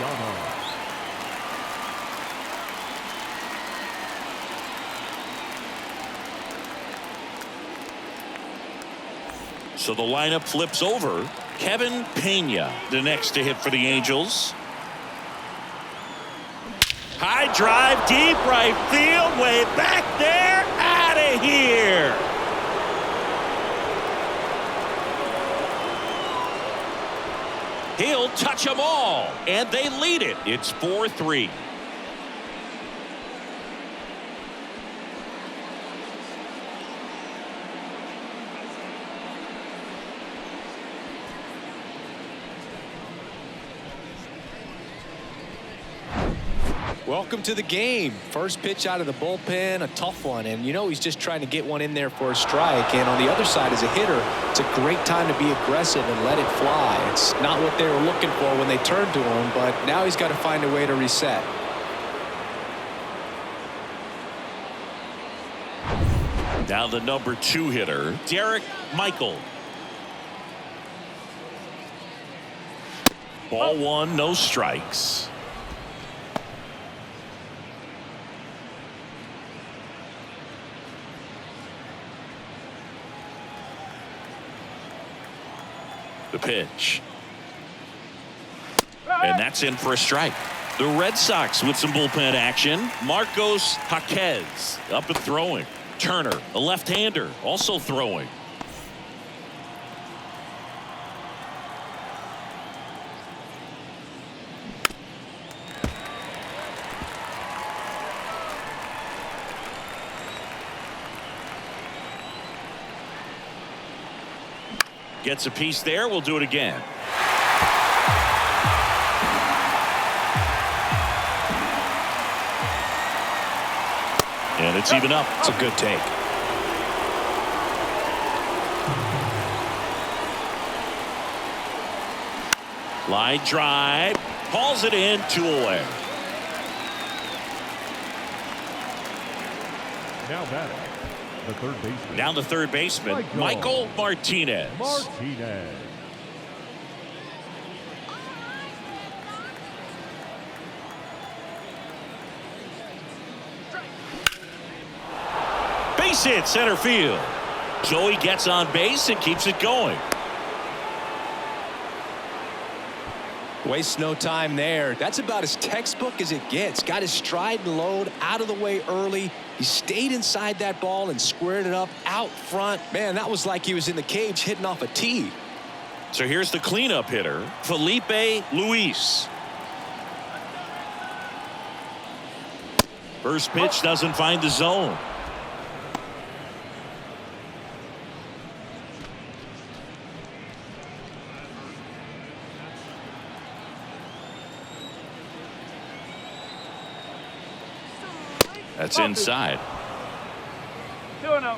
So the lineup flips over. Kevin Pena, the next to hit for the Angels. High drive, deep right field, way back there, out of here. He'll touch them all, and they lead it. It's 4-3. Welcome to the game. First pitch out of the bullpen, a tough one, and you know he's just trying to get one in there for a strike. And on the other side, as a hitter, it's a great time to be aggressive and let it fly. It's not what they were looking for when they turned to him, but now he's got to find a way to reset. Now the number 2 hitter, Derek Michael. Ball 1, no strikes. The pitch. And that's in for a strike. The Red Sox with some bullpen action. Marcos Jaquez up and throwing. Turner, a left-hander, also throwing. Gets a piece there. We'll do it again. And it's even up. It's a good take. Line drive. Hauls it in, 2 away. Now batting, the third baseman. Down the third baseman, Michael Martinez. Martinez. Base hit center field. Joey gets on base and keeps it going. Wastes no time there. That's about as textbook as it gets. Got his stride and load out of the way early. He stayed inside that ball and squared it up out front. Man, that was like he was in the cage hitting off a tee. So here's the cleanup hitter, Felipe Luis. First pitch doesn't find the zone. That's inside. 2-0.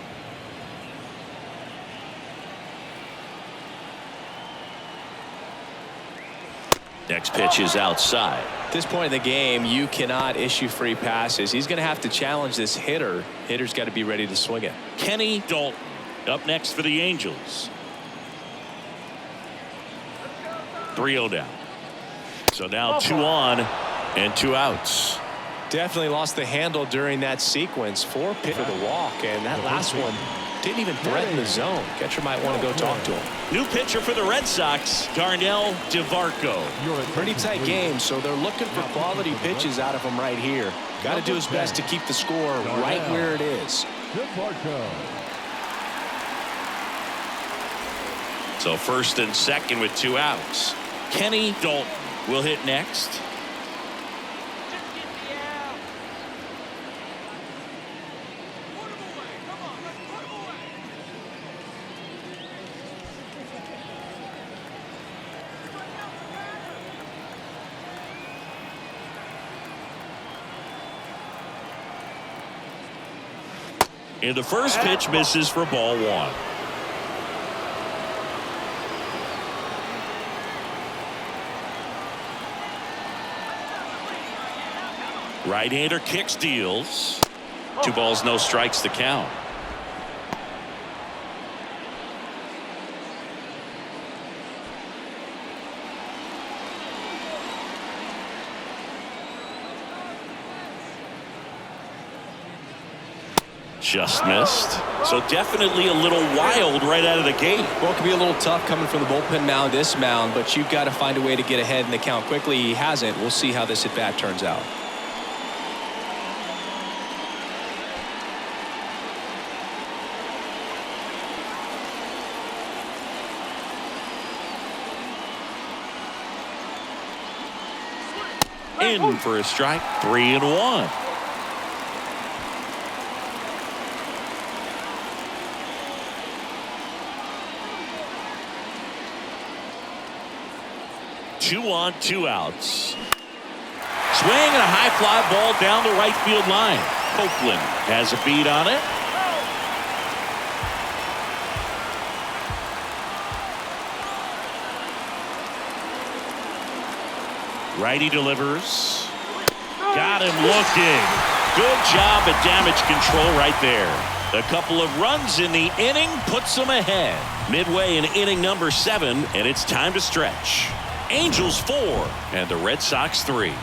Next pitch is outside. At this point in the game, you cannot issue free passes. He's going to have to challenge this hitter. Hitter's got to be ready to swing it. Kenny Dalton up next for the Angels. 3-0 down. So now 2 on and 2 outs. Definitely lost the handle during that sequence. 4 pitch for the walk, and that last one didn't even threaten the zone. Catcher might want to go talk to him. New pitcher for the Red Sox, Darnell DeVarco. Pretty tight game, so they're looking for quality pitches out of him right here. Got to do his best to keep the score right where it is. So first and second with 2 outs. Kenny Dalton will hit next. And the first pitch misses for ball 1. Right-hander kicks, deals. 2 balls, no strikes to count. Just missed. So definitely a little wild right out of the gate. Well, it can be a little tough coming from the bullpen mound, this mound, but you've got to find a way to get ahead in the count quickly. He hasn't. We'll see how this at-bat turns out. In for a strike. 3-1. Two on, 2 outs. Swing and a high fly ball down the right field line. Copeland has a beat on it. Righty delivers. Got him looking. Good job at damage control right there. A couple of runs in the inning puts them ahead. Midway in inning number 7, and it's time to stretch. Angels 4 and the Red Sox 3.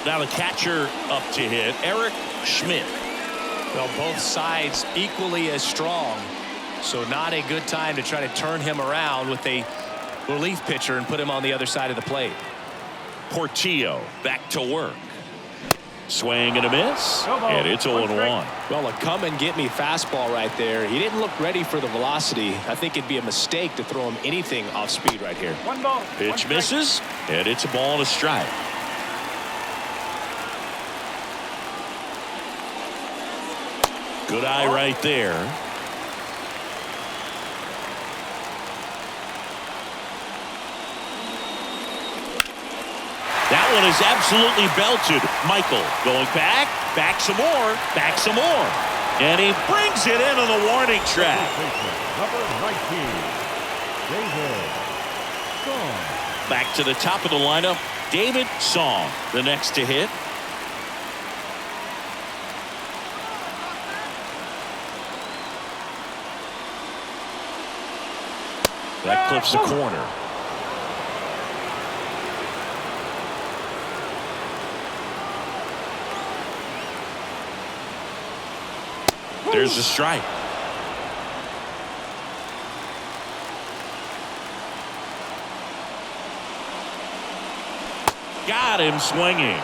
Now the catcher up to hit, Eric Schmidt. Well, both sides equally as strong, so not a good time to try to turn him around with a relief pitcher and put him on the other side of the plate. Portillo back to work. Swing and a miss, and it's 0-1. Well, a come and get me fastball right there. He didn't look ready for the velocity. I think it'd be a mistake to throw him anything off speed right here. One ball. Pitch misses, and it's a ball and a strike. Good eye right there. That one is absolutely belted. Michael going back some more, and he brings it into the warning track. Number 19, David Song. Back to the top of the lineup, David Song, the next to hit. That clips the corner. There's a strike. Got him swinging.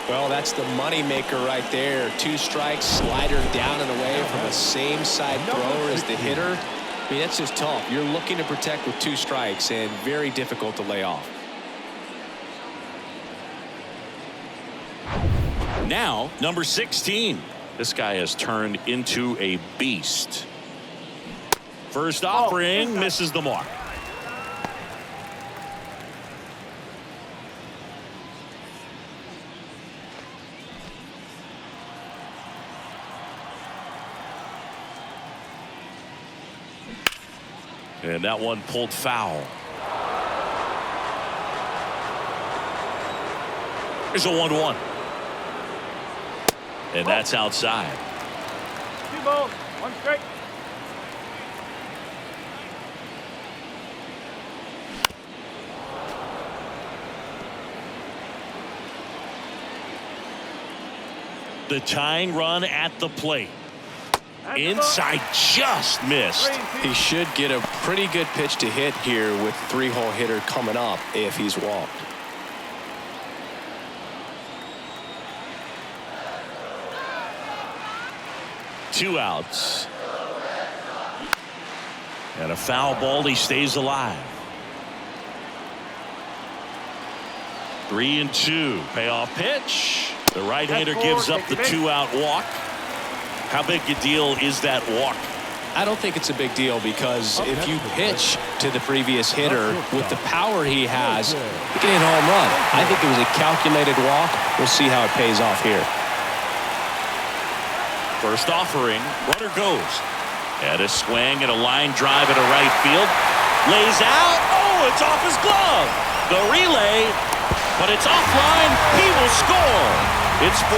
Well, that's the money maker right there. 2 strikes, slider down and away from the same side thrower as the hitter. I mean, that's just tough. You're looking to protect with 2 strikes and very difficult to lay off. Now, number 16. This guy has turned into a beast. First offering misses the mark. And that one pulled foul. There's a 1-1. And that's outside. 2 balls, 1 strike. The tying run at the plate. Inside, just missed. He should get a pretty good pitch to hit here with 3-hole hitter coming up if he's walked. Two outs. And a foul ball. He stays alive. 3-2. Payoff pitch. The right-hander gives up the 2-out walk. How big a deal is that walk? I don't think it's a big deal because if you pitch to the previous hitter with the power he has, he can hit a home run. I think it was a calculated walk. We'll see how it pays off here. First offering, runner goes. And a swing and a line drive into right field. Lays out. Oh, it's off his glove. The relay but it's offline. He will score. It's 4-4.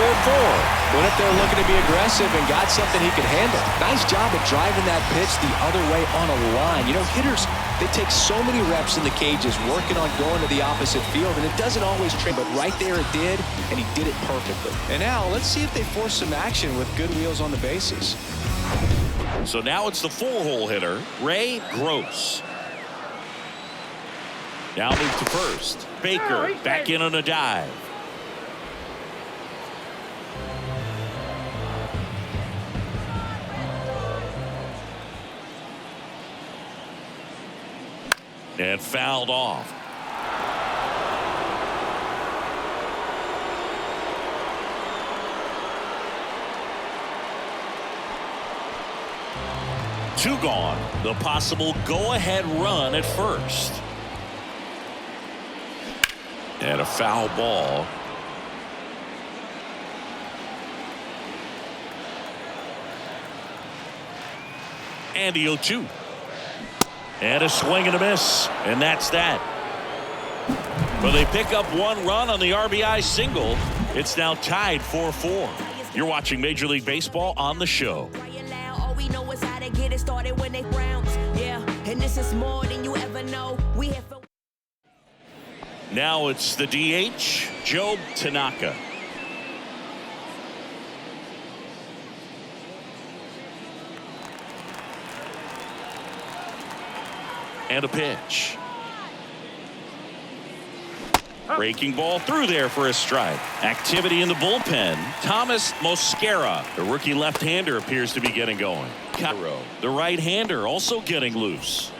Went up there looking to be aggressive and got something he could handle. Nice job of driving that pitch the other way on a line. You know, hitters, they take so many reps in the cages working on going to the opposite field, and it doesn't always trade, but right there it did, and he did it perfectly. And now let's see if they force some action with good wheels on the bases. So now it's the 4-hole hitter, Ray Gross. Now move to first. Baker back in on a dive. And fouled off. Two gone. The possible go-ahead run at first. And a foul ball. And the 0-2. And a swing and a miss. And that's that. But they pick up one run on the RBI single. It's now tied 4-4. You're watching Major League Baseball on the show. All we know is how to get it started when they rounds. Yeah, and this is more than you ever know. We have. Now it's the DH, Joe Tanaka. And a pitch. Breaking ball through there for a strike. Activity in the bullpen. Thomas Mosquera, the rookie left-hander, appears to be getting going. Cairo, the right-hander, also getting loose.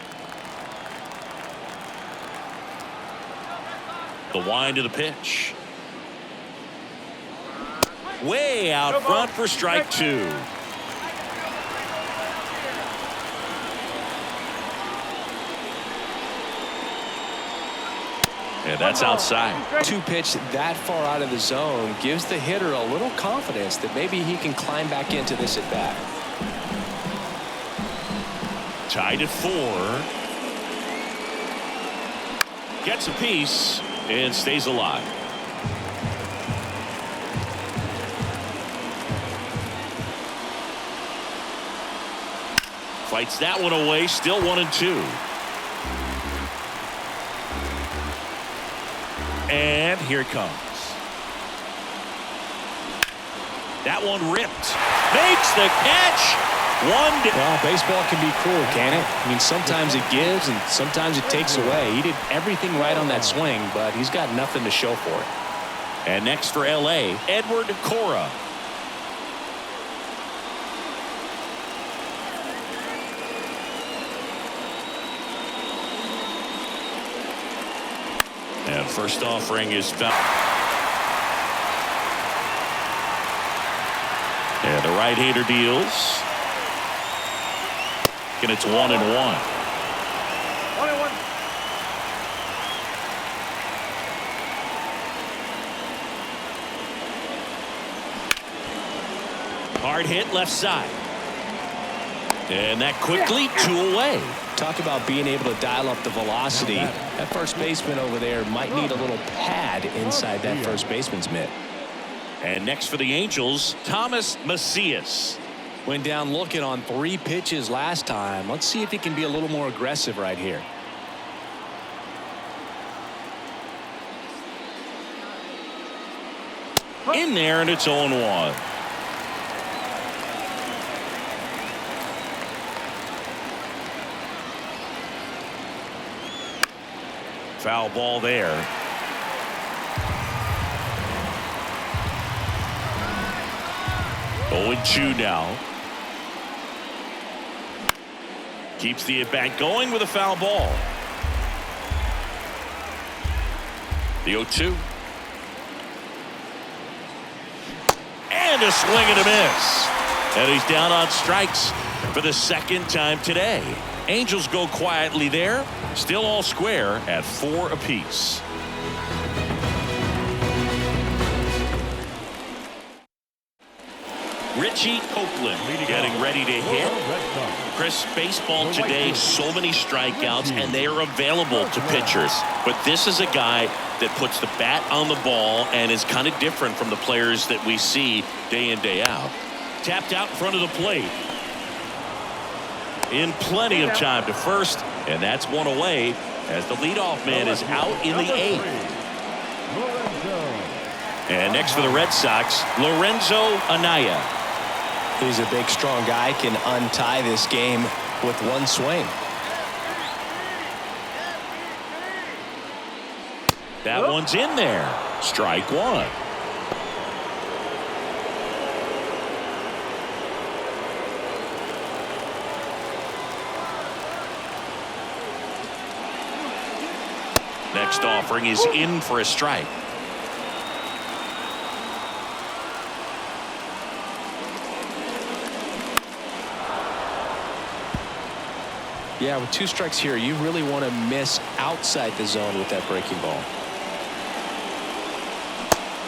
The wind of the pitch. Way out front for strike two. And that's outside. Two pitch that far out of the zone gives the hitter a little confidence that maybe he can climb back into this at bat. Tied at 4. Gets a piece and stays alive. Fights that one away. Still 1-2. And here it comes. That one ripped. Makes the catch. Well, baseball can be cruel, can it? I mean, sometimes it gives and sometimes it takes away. He did everything right on that swing, but he's got nothing to show for it. And next for L.A., Edward Cora. And first offering is foul. And the right-hander deals. And it's 1-1. 1-1. Hard hit left side. And that quickly 2 away. Talk about being able to dial up the velocity. That first baseman over there might need a little pad inside that first baseman's mitt. And next for the Angels, Thomas Macias. Went down looking on 3 pitches last time. Let's see if he can be a little more aggressive right here. In there, and it's 0-1. Foul ball there. Oh, 0-2 now. Keeps the at-bat going with a foul ball. The 0-2. And a swing and a miss. And he's down on strikes for the second time today. Angels go quietly there. Still all square at 4 apiece. Richie Copeland getting ready to hit. Chris, baseball today, so many strikeouts, and they are available to pitchers. But this is a guy that puts the bat on the ball and is kind of different from the players that we see day in, day out. Tapped out in front of the plate. In plenty of time to first, and that's one away as the leadoff man is out in the 8th. And next for the Red Sox, Lorenzo Anaya. He's a big, strong guy, can untie this game with one swing. That one's in there. Strike one. Next offering is in for a strike. Yeah, with 2 strikes here, you really want to miss outside the zone with that breaking ball.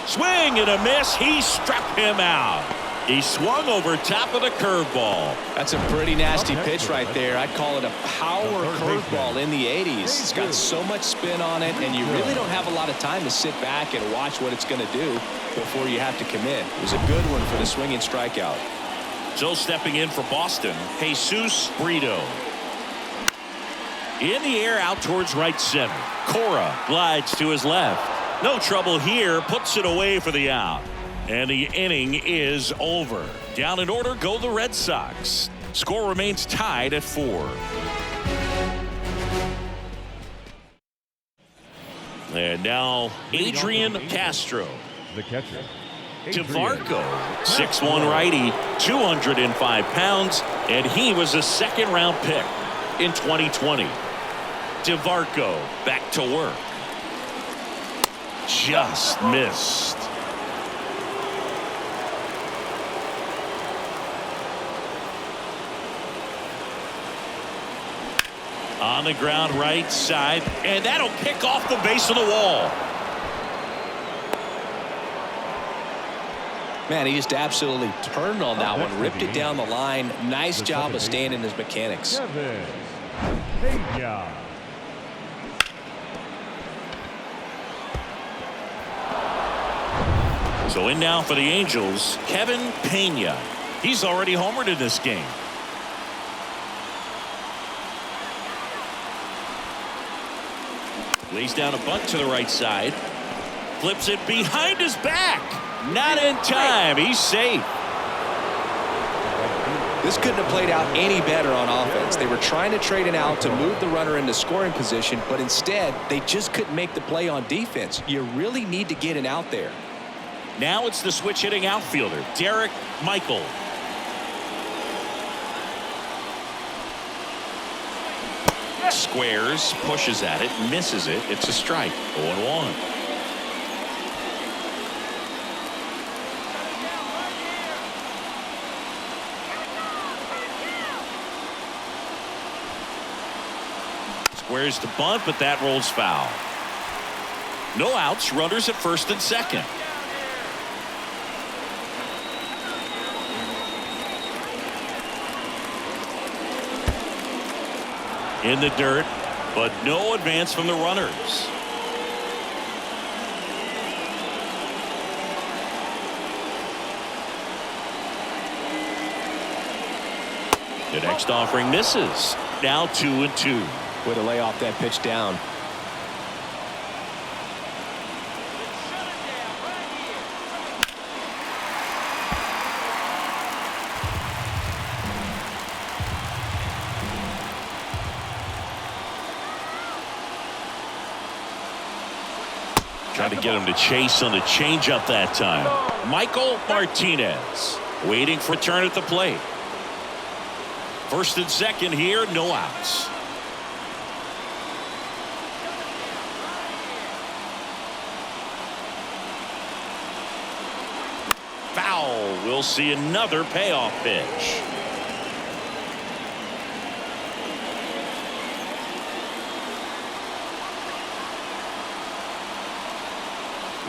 Swing and a miss. He struck him out. He swung over top of the curveball. That's a pretty nasty pitch right there. I'd call it a power curveball in the 80s. It's got so much spin on it, and you really don't have a lot of time to sit back and watch what it's going to do before you have to commit. It was a good one for the swinging strikeout. So stepping in for Boston, Jesus Brito. In the air out towards right center. Cora glides to his left. No trouble here. Puts it away for the out. And the inning is over. Down in order go the Red Sox. Score remains tied at 4. And now Adrian Castro. The catcher. DeVarco, 6'1" righty, 205 pounds, and he was a second-round pick in 2020. DeVarco back to work. Just missed. On the ground right side, and that'll kick off the base of the wall. Man, he just absolutely turned on that one, ripped it down the line. Nice job of staying in his mechanics. So in now for the Angels, Kevin Pena. He's already homered in this game. Lays down a bunt to the right side. Flips it behind his back. Not in time. He's safe. This couldn't have played out any better on offense. They were trying to trade an out to move the runner into scoring position, but instead they just couldn't make the play on defense. You really need to get an out there. Now it's the switch hitting outfielder, Derek Michael. Squares, pushes at it, misses it. It's a strike. 0-1. Squares the bunt, but that rolls foul. No outs, runners at first and second. In the dirt, but no advance from the runners. The next offering misses. Now 2-2. Way to lay off that pitch down. Trying to get him to chase on the changeup that time. Michael Martinez waiting for a turn at the plate. First and second here, no outs. Foul. We'll see another payoff pitch.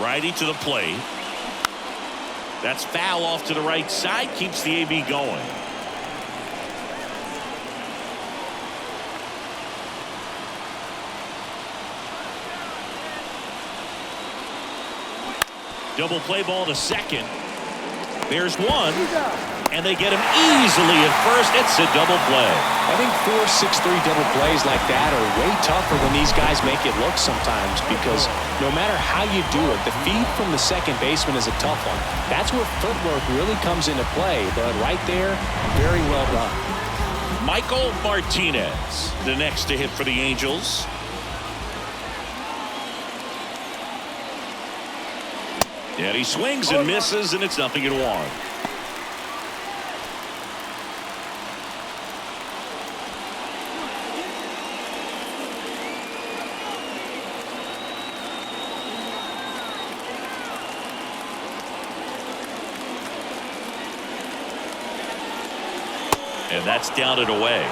Righty to the plate. That's foul off to the right side. Keeps the AB going. Double play ball to second. There's one. And they get him easily at first. It's a double play. I think 4-6-3 double plays like that are way tougher than these guys make it look sometimes, because no matter how you do it, the feed from the second baseman is a tough one. That's where footwork really comes into play. But right there, very well done. Michael Martinez, the next to hit for the Angels. And he swings and misses, and it's 0-1. And that's down and away.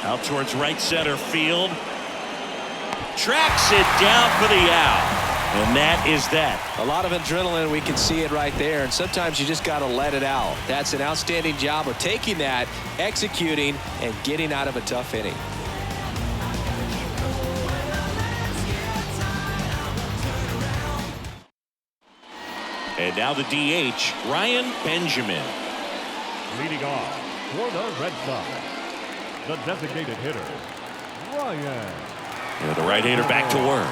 Out towards right center field. Tracks it down for the out. And that is that. A lot of adrenaline. We can see it right there. And sometimes you just got to let it out. That's an outstanding job of taking that, executing, and getting out of a tough inning. And now the DH, Ryan Benjamin. Leading off for the Red Sox, the designated hitter, Ryan. And the right-hander back to work.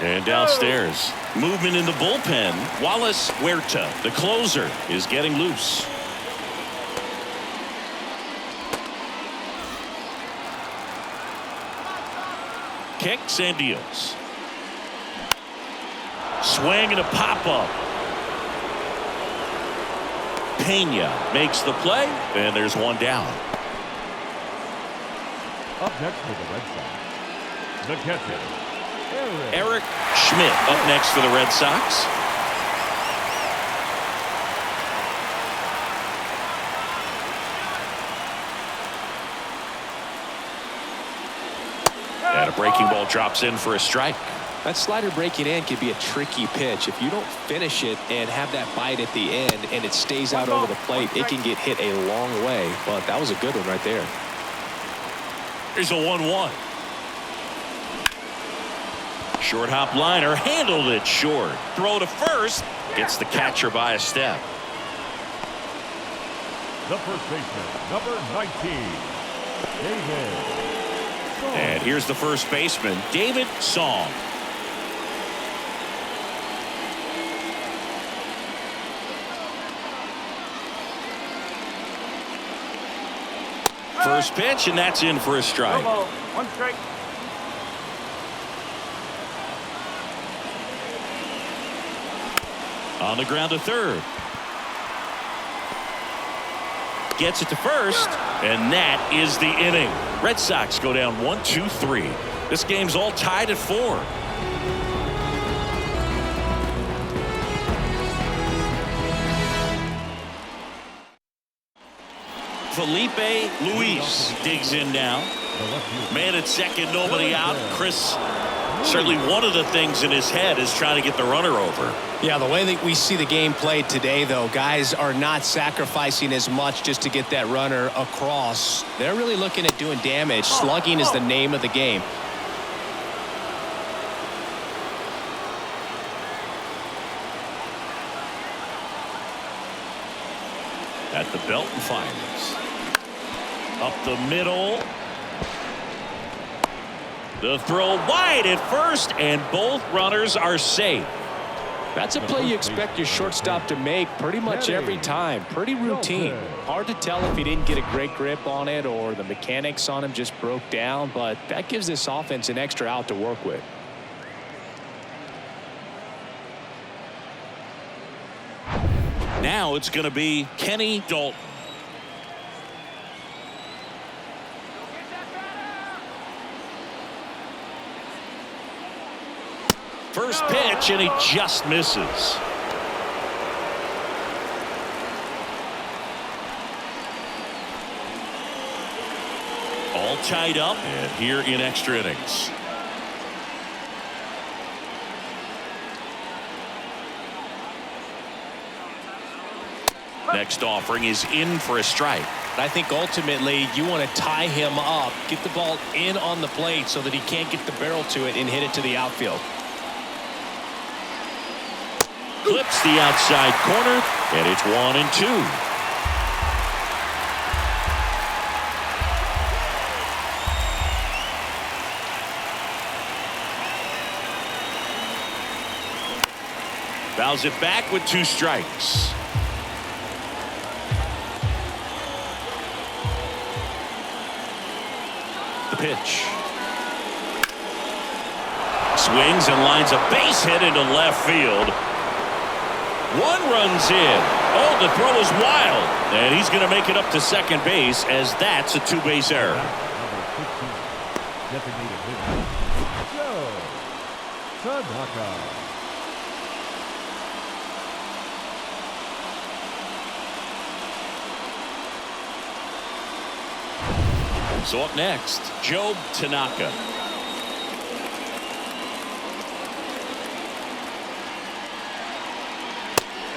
And downstairs, movement in the bullpen. Wallace Huerta, the closer, is getting loose. Kicks and deals. Swing and a pop-up. Pena makes the play, and there's one down. Up next for the Red Sox, the catcher, Eric Schmidt up next for the Red Sox. And a breaking ball drops in for a strike. That slider breaking in can be a tricky pitch. If you don't finish it and have that bite at the end and it stays out over the plate, it can get hit a long way. But that was a good one right there. Here's a 1-1. Short hop liner, handled it short. Throw to first, gets the catcher by a step. the first baseman, number 19, David. And here's the first baseman, David Song. First pitch, and that's in for a strike. One strike. On the ground to third. Gets it to first, and that is the inning. Red Sox go down 1-2-3. This game's all tied at 4. Felipe Luis digs in now. Man at second, nobody out. Chris, certainly one of the things in his head is trying to get the runner over. Yeah, the way that we see the game played today, though, guys are not sacrificing as much just to get that runner across. They're really looking at doing damage. Slugging is the name of the game. At the belt and fires. Up the middle. The throw wide at first, and both runners are safe. That's a play you expect your shortstop to make pretty much every time. Pretty routine. Hard to tell if he didn't get a great grip on it or the mechanics on him just broke down, but that gives this offense an extra out to work with. Now it's going to be Kenny Dalton. First pitch, and he just misses. All tied up and here in extra innings. Next offering is in for a strike. I think ultimately you want to tie him up, get the ball in on the plate so that he can't get the barrel to it and hit it to the outfield. Clips the outside corner, and it's 1-2. Fouls it back with 2 strikes. The pitch. Swings and lines a base hit into left field. 1 runs in. Oh, the throw is wild. And he's going to make it up to second base as that's a 2-base error. Designated hitter, Joe Tanaka. So up next, Joe Tanaka.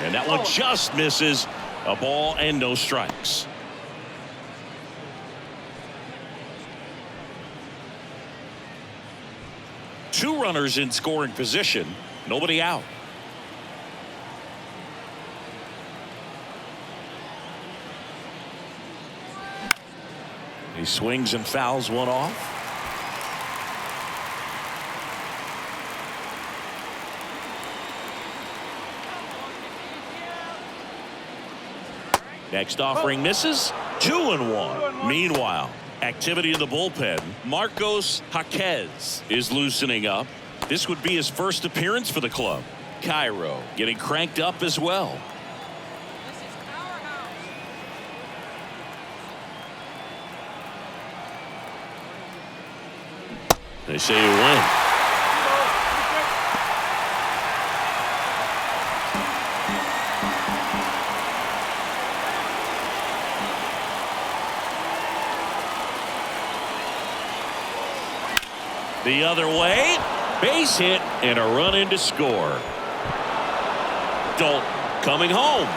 And that one just misses. A ball and no strikes. Two runners in scoring position. Nobody out. He swings and fouls one off. Next offering misses. 2-1. Meanwhile, activity in the bullpen. Marcos Jaquez is loosening up. This would be his first appearance for the club. Cairo getting cranked up as well. They say you win. The other way, base hit and a run in to score. Dalton coming home.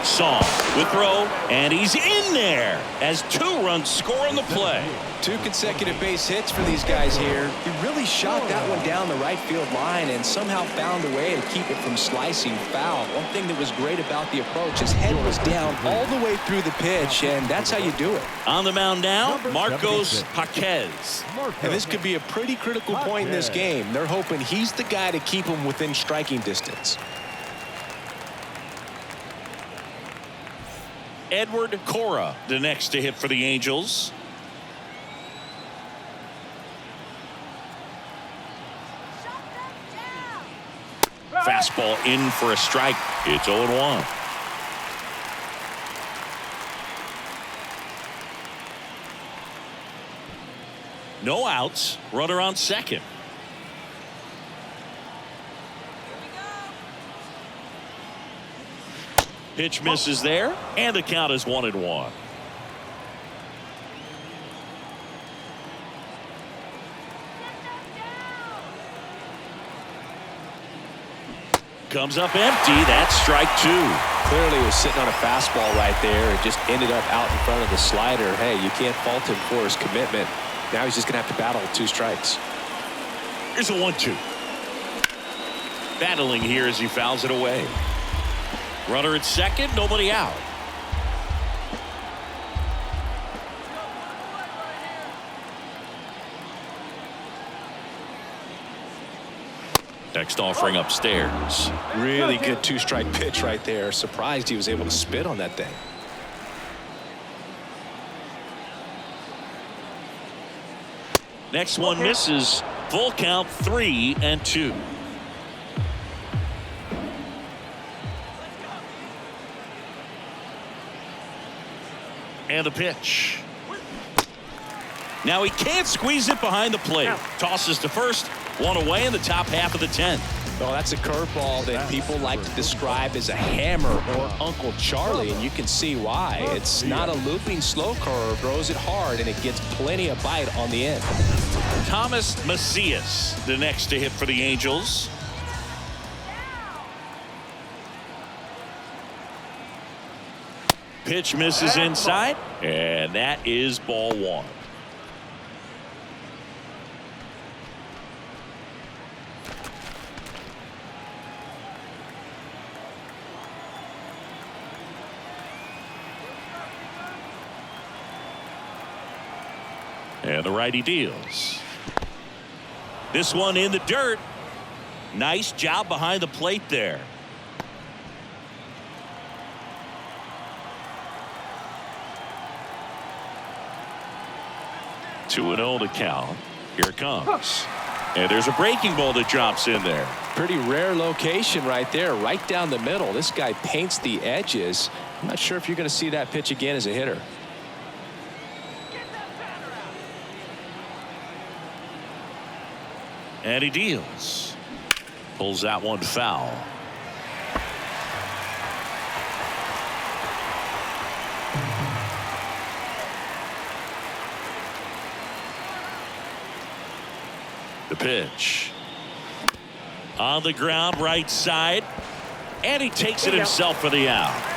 Song with throw, and he's in there as 2 runs score on the play. 2 consecutive base hits for these guys here. He really shot that one down the right field line and somehow found a way to keep it from slicing foul. One thing that was great about the approach, his head was down all the way through the pitch, and that's how you do it. On the mound now, Marcos Jaquez. And this could be a pretty critical point in this game. They're hoping he's the guy to keep him within striking distance. Edward Cora, the next to hit for the Angels. Fastball in for a strike. It's 0-1. No outs. Runner on second. Pitch misses there, and the count is 1-1. Comes up empty. That's strike 2. Clearly he was sitting on a fastball right there and just ended up out in front of the slider. Hey, you can't fault him for his commitment. Now he's just going to have to battle with 2 strikes. Here's a 1-2. Battling here as he fouls it away. Runner at second, nobody out. Next offering upstairs. Really good 2-strike pitch right there. Surprised he was able to spit on that thing. Next one misses. Full count, 3-2. And a pitch. Now he can't squeeze it behind the plate. Tosses to first. 1 away in the top half of the 10th. Oh, that's a curveball that people like to describe as a hammer or Uncle Charlie, and you can see why. It's not a looping slow curve, throws it hard, and it gets plenty of bite on the end. Thomas Macias, the next to hit for the Angels. Pitch misses inside, and that is ball one. And the righty deals. This one in the dirt. Nice job behind the plate there. Two and 0 to count. Here it comes. And there's a breaking ball that drops in there. Pretty rare location right there, right down the middle. This guy paints the edges. I'm not sure if you're going to see that pitch again as a hitter. And he deals. Pulls that one foul. The pitch. On the ground, right side. And he takes it himself for the out.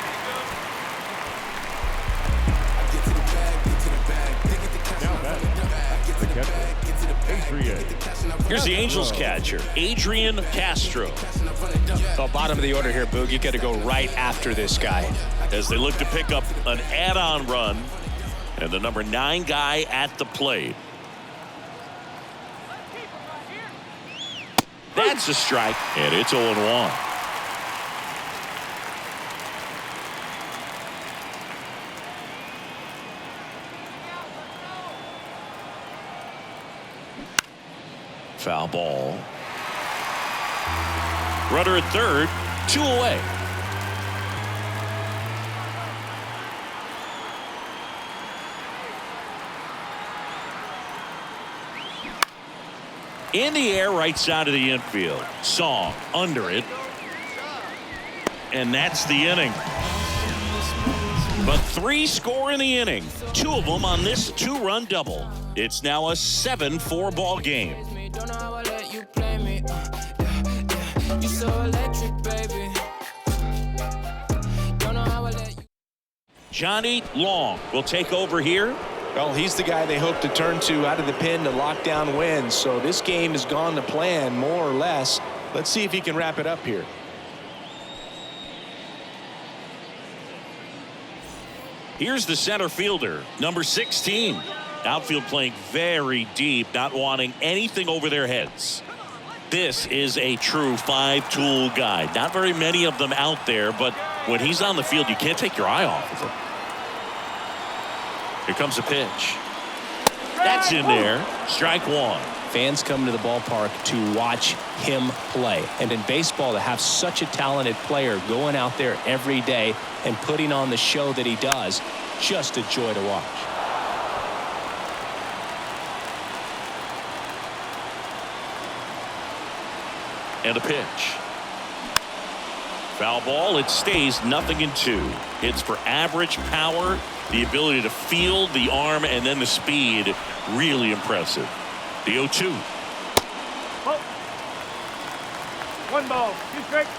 Here's the Angels catcher, Adrian Castro. The bottom of the order here, Boog. You got to go right after this guy. As they look to pick up an add-on run. And the number 9 guy at the plate. That's a strike, and it's 0-1. Foul ball. Runner at third, 2 away. In the air, right side of the infield. Song under it. And that's the inning. But 3 score in the inning. 2 of them on this 2-run double. It's now a 7-4 ball game. Don't know how I let you play me. You so electric, baby. Don't know how I let you. Johnny Long will take over here. Well, he's the guy they hope to turn to out of the pen to lock down wins. So this game has gone to plan, more or less. Let's see if he can wrap it up here. Here's the center fielder, number 16. Outfield playing very deep, not wanting anything over their heads. This is a true 5-tool guy. Not very many of them out there, but when he's on the field, you can't take your eye off of him. Here comes a pitch. That's in there. Strike one. Fans come to the ballpark to watch him play. And in baseball, to have such a talented player going out there every day and putting on the show that he does, just a joy to watch. And a pitch. Foul ball. It stays 0-2. Hits for average power, the ability to field the arm, and then the speed. Really impressive. The 0-2. Oh. 1 ball, 2 strikes.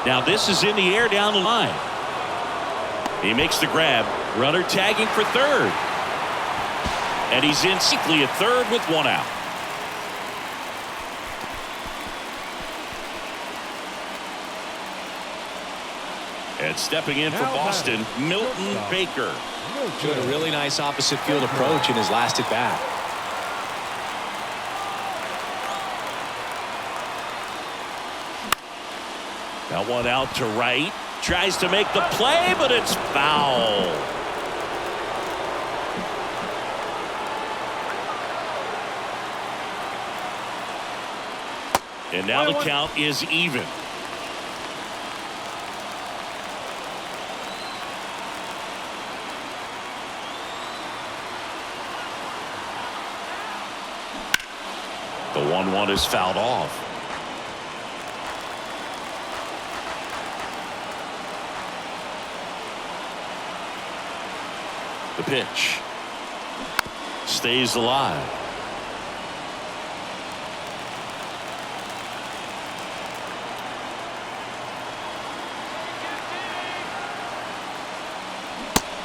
Now this is in the air down the line. He makes the grab. Runner tagging for third. And he's in safely at third with 1 out. And stepping in for Boston, Milton Baker. Showed a really nice opposite field approach in his last at bat. That one out to right. Tries to make the play, but it's foul. And now the count is even. The 1-1 is fouled off. The pitch stays alive.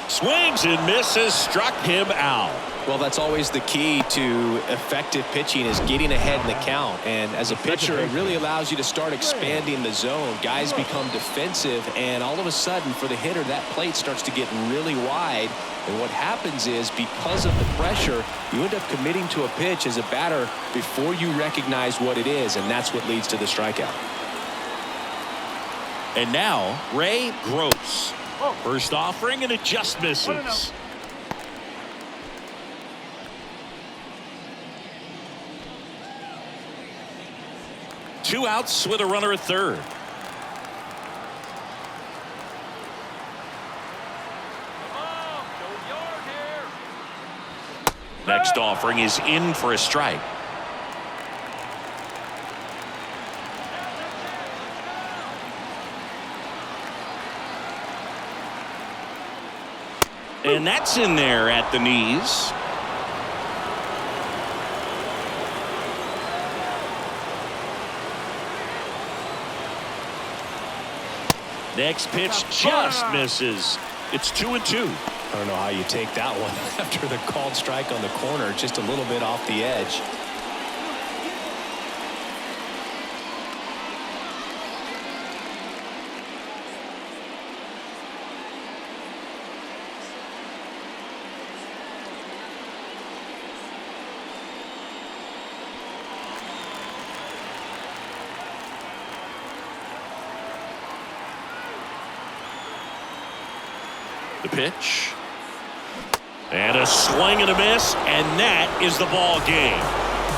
Swings and misses, struck him out. Well, that's always the key to effective pitching, is getting ahead in the count. And as a pitcher, it really allows you to start expanding the zone. Guys become defensive, and all of a sudden, for the hitter, that plate starts to get really wide. And what happens is, because of the pressure, you end up committing to a pitch as a batter before you recognize what it is, and that's what leads to the strikeout. And now, Ray Gross. First offering, and it just misses. 2 outs with a runner at third. Next offering is in for a strike. And that's in there at the knees. Next pitch just misses. It's 2-2. I don't know how you take that one after the called strike on the corner, just a little bit off the edge. The pitch. And a swing and a miss, and that is the ball game.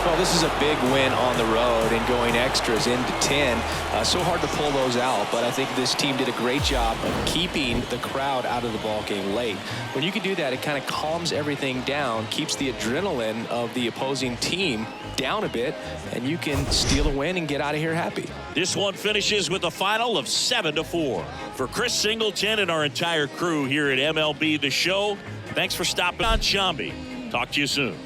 Well, this is a big win on the road and going extras into 10. So hard to pull those out, but I think this team did a great job of keeping the crowd out of the ball game late. When you can do that, it kind of calms everything down, keeps the adrenaline of the opposing team down a bit, and you can steal a win and get out of here happy. This one finishes with a final of 7-4. For Chris Singleton and our entire crew here at MLB The Show, thanks for stopping on Shambi. Talk to you soon.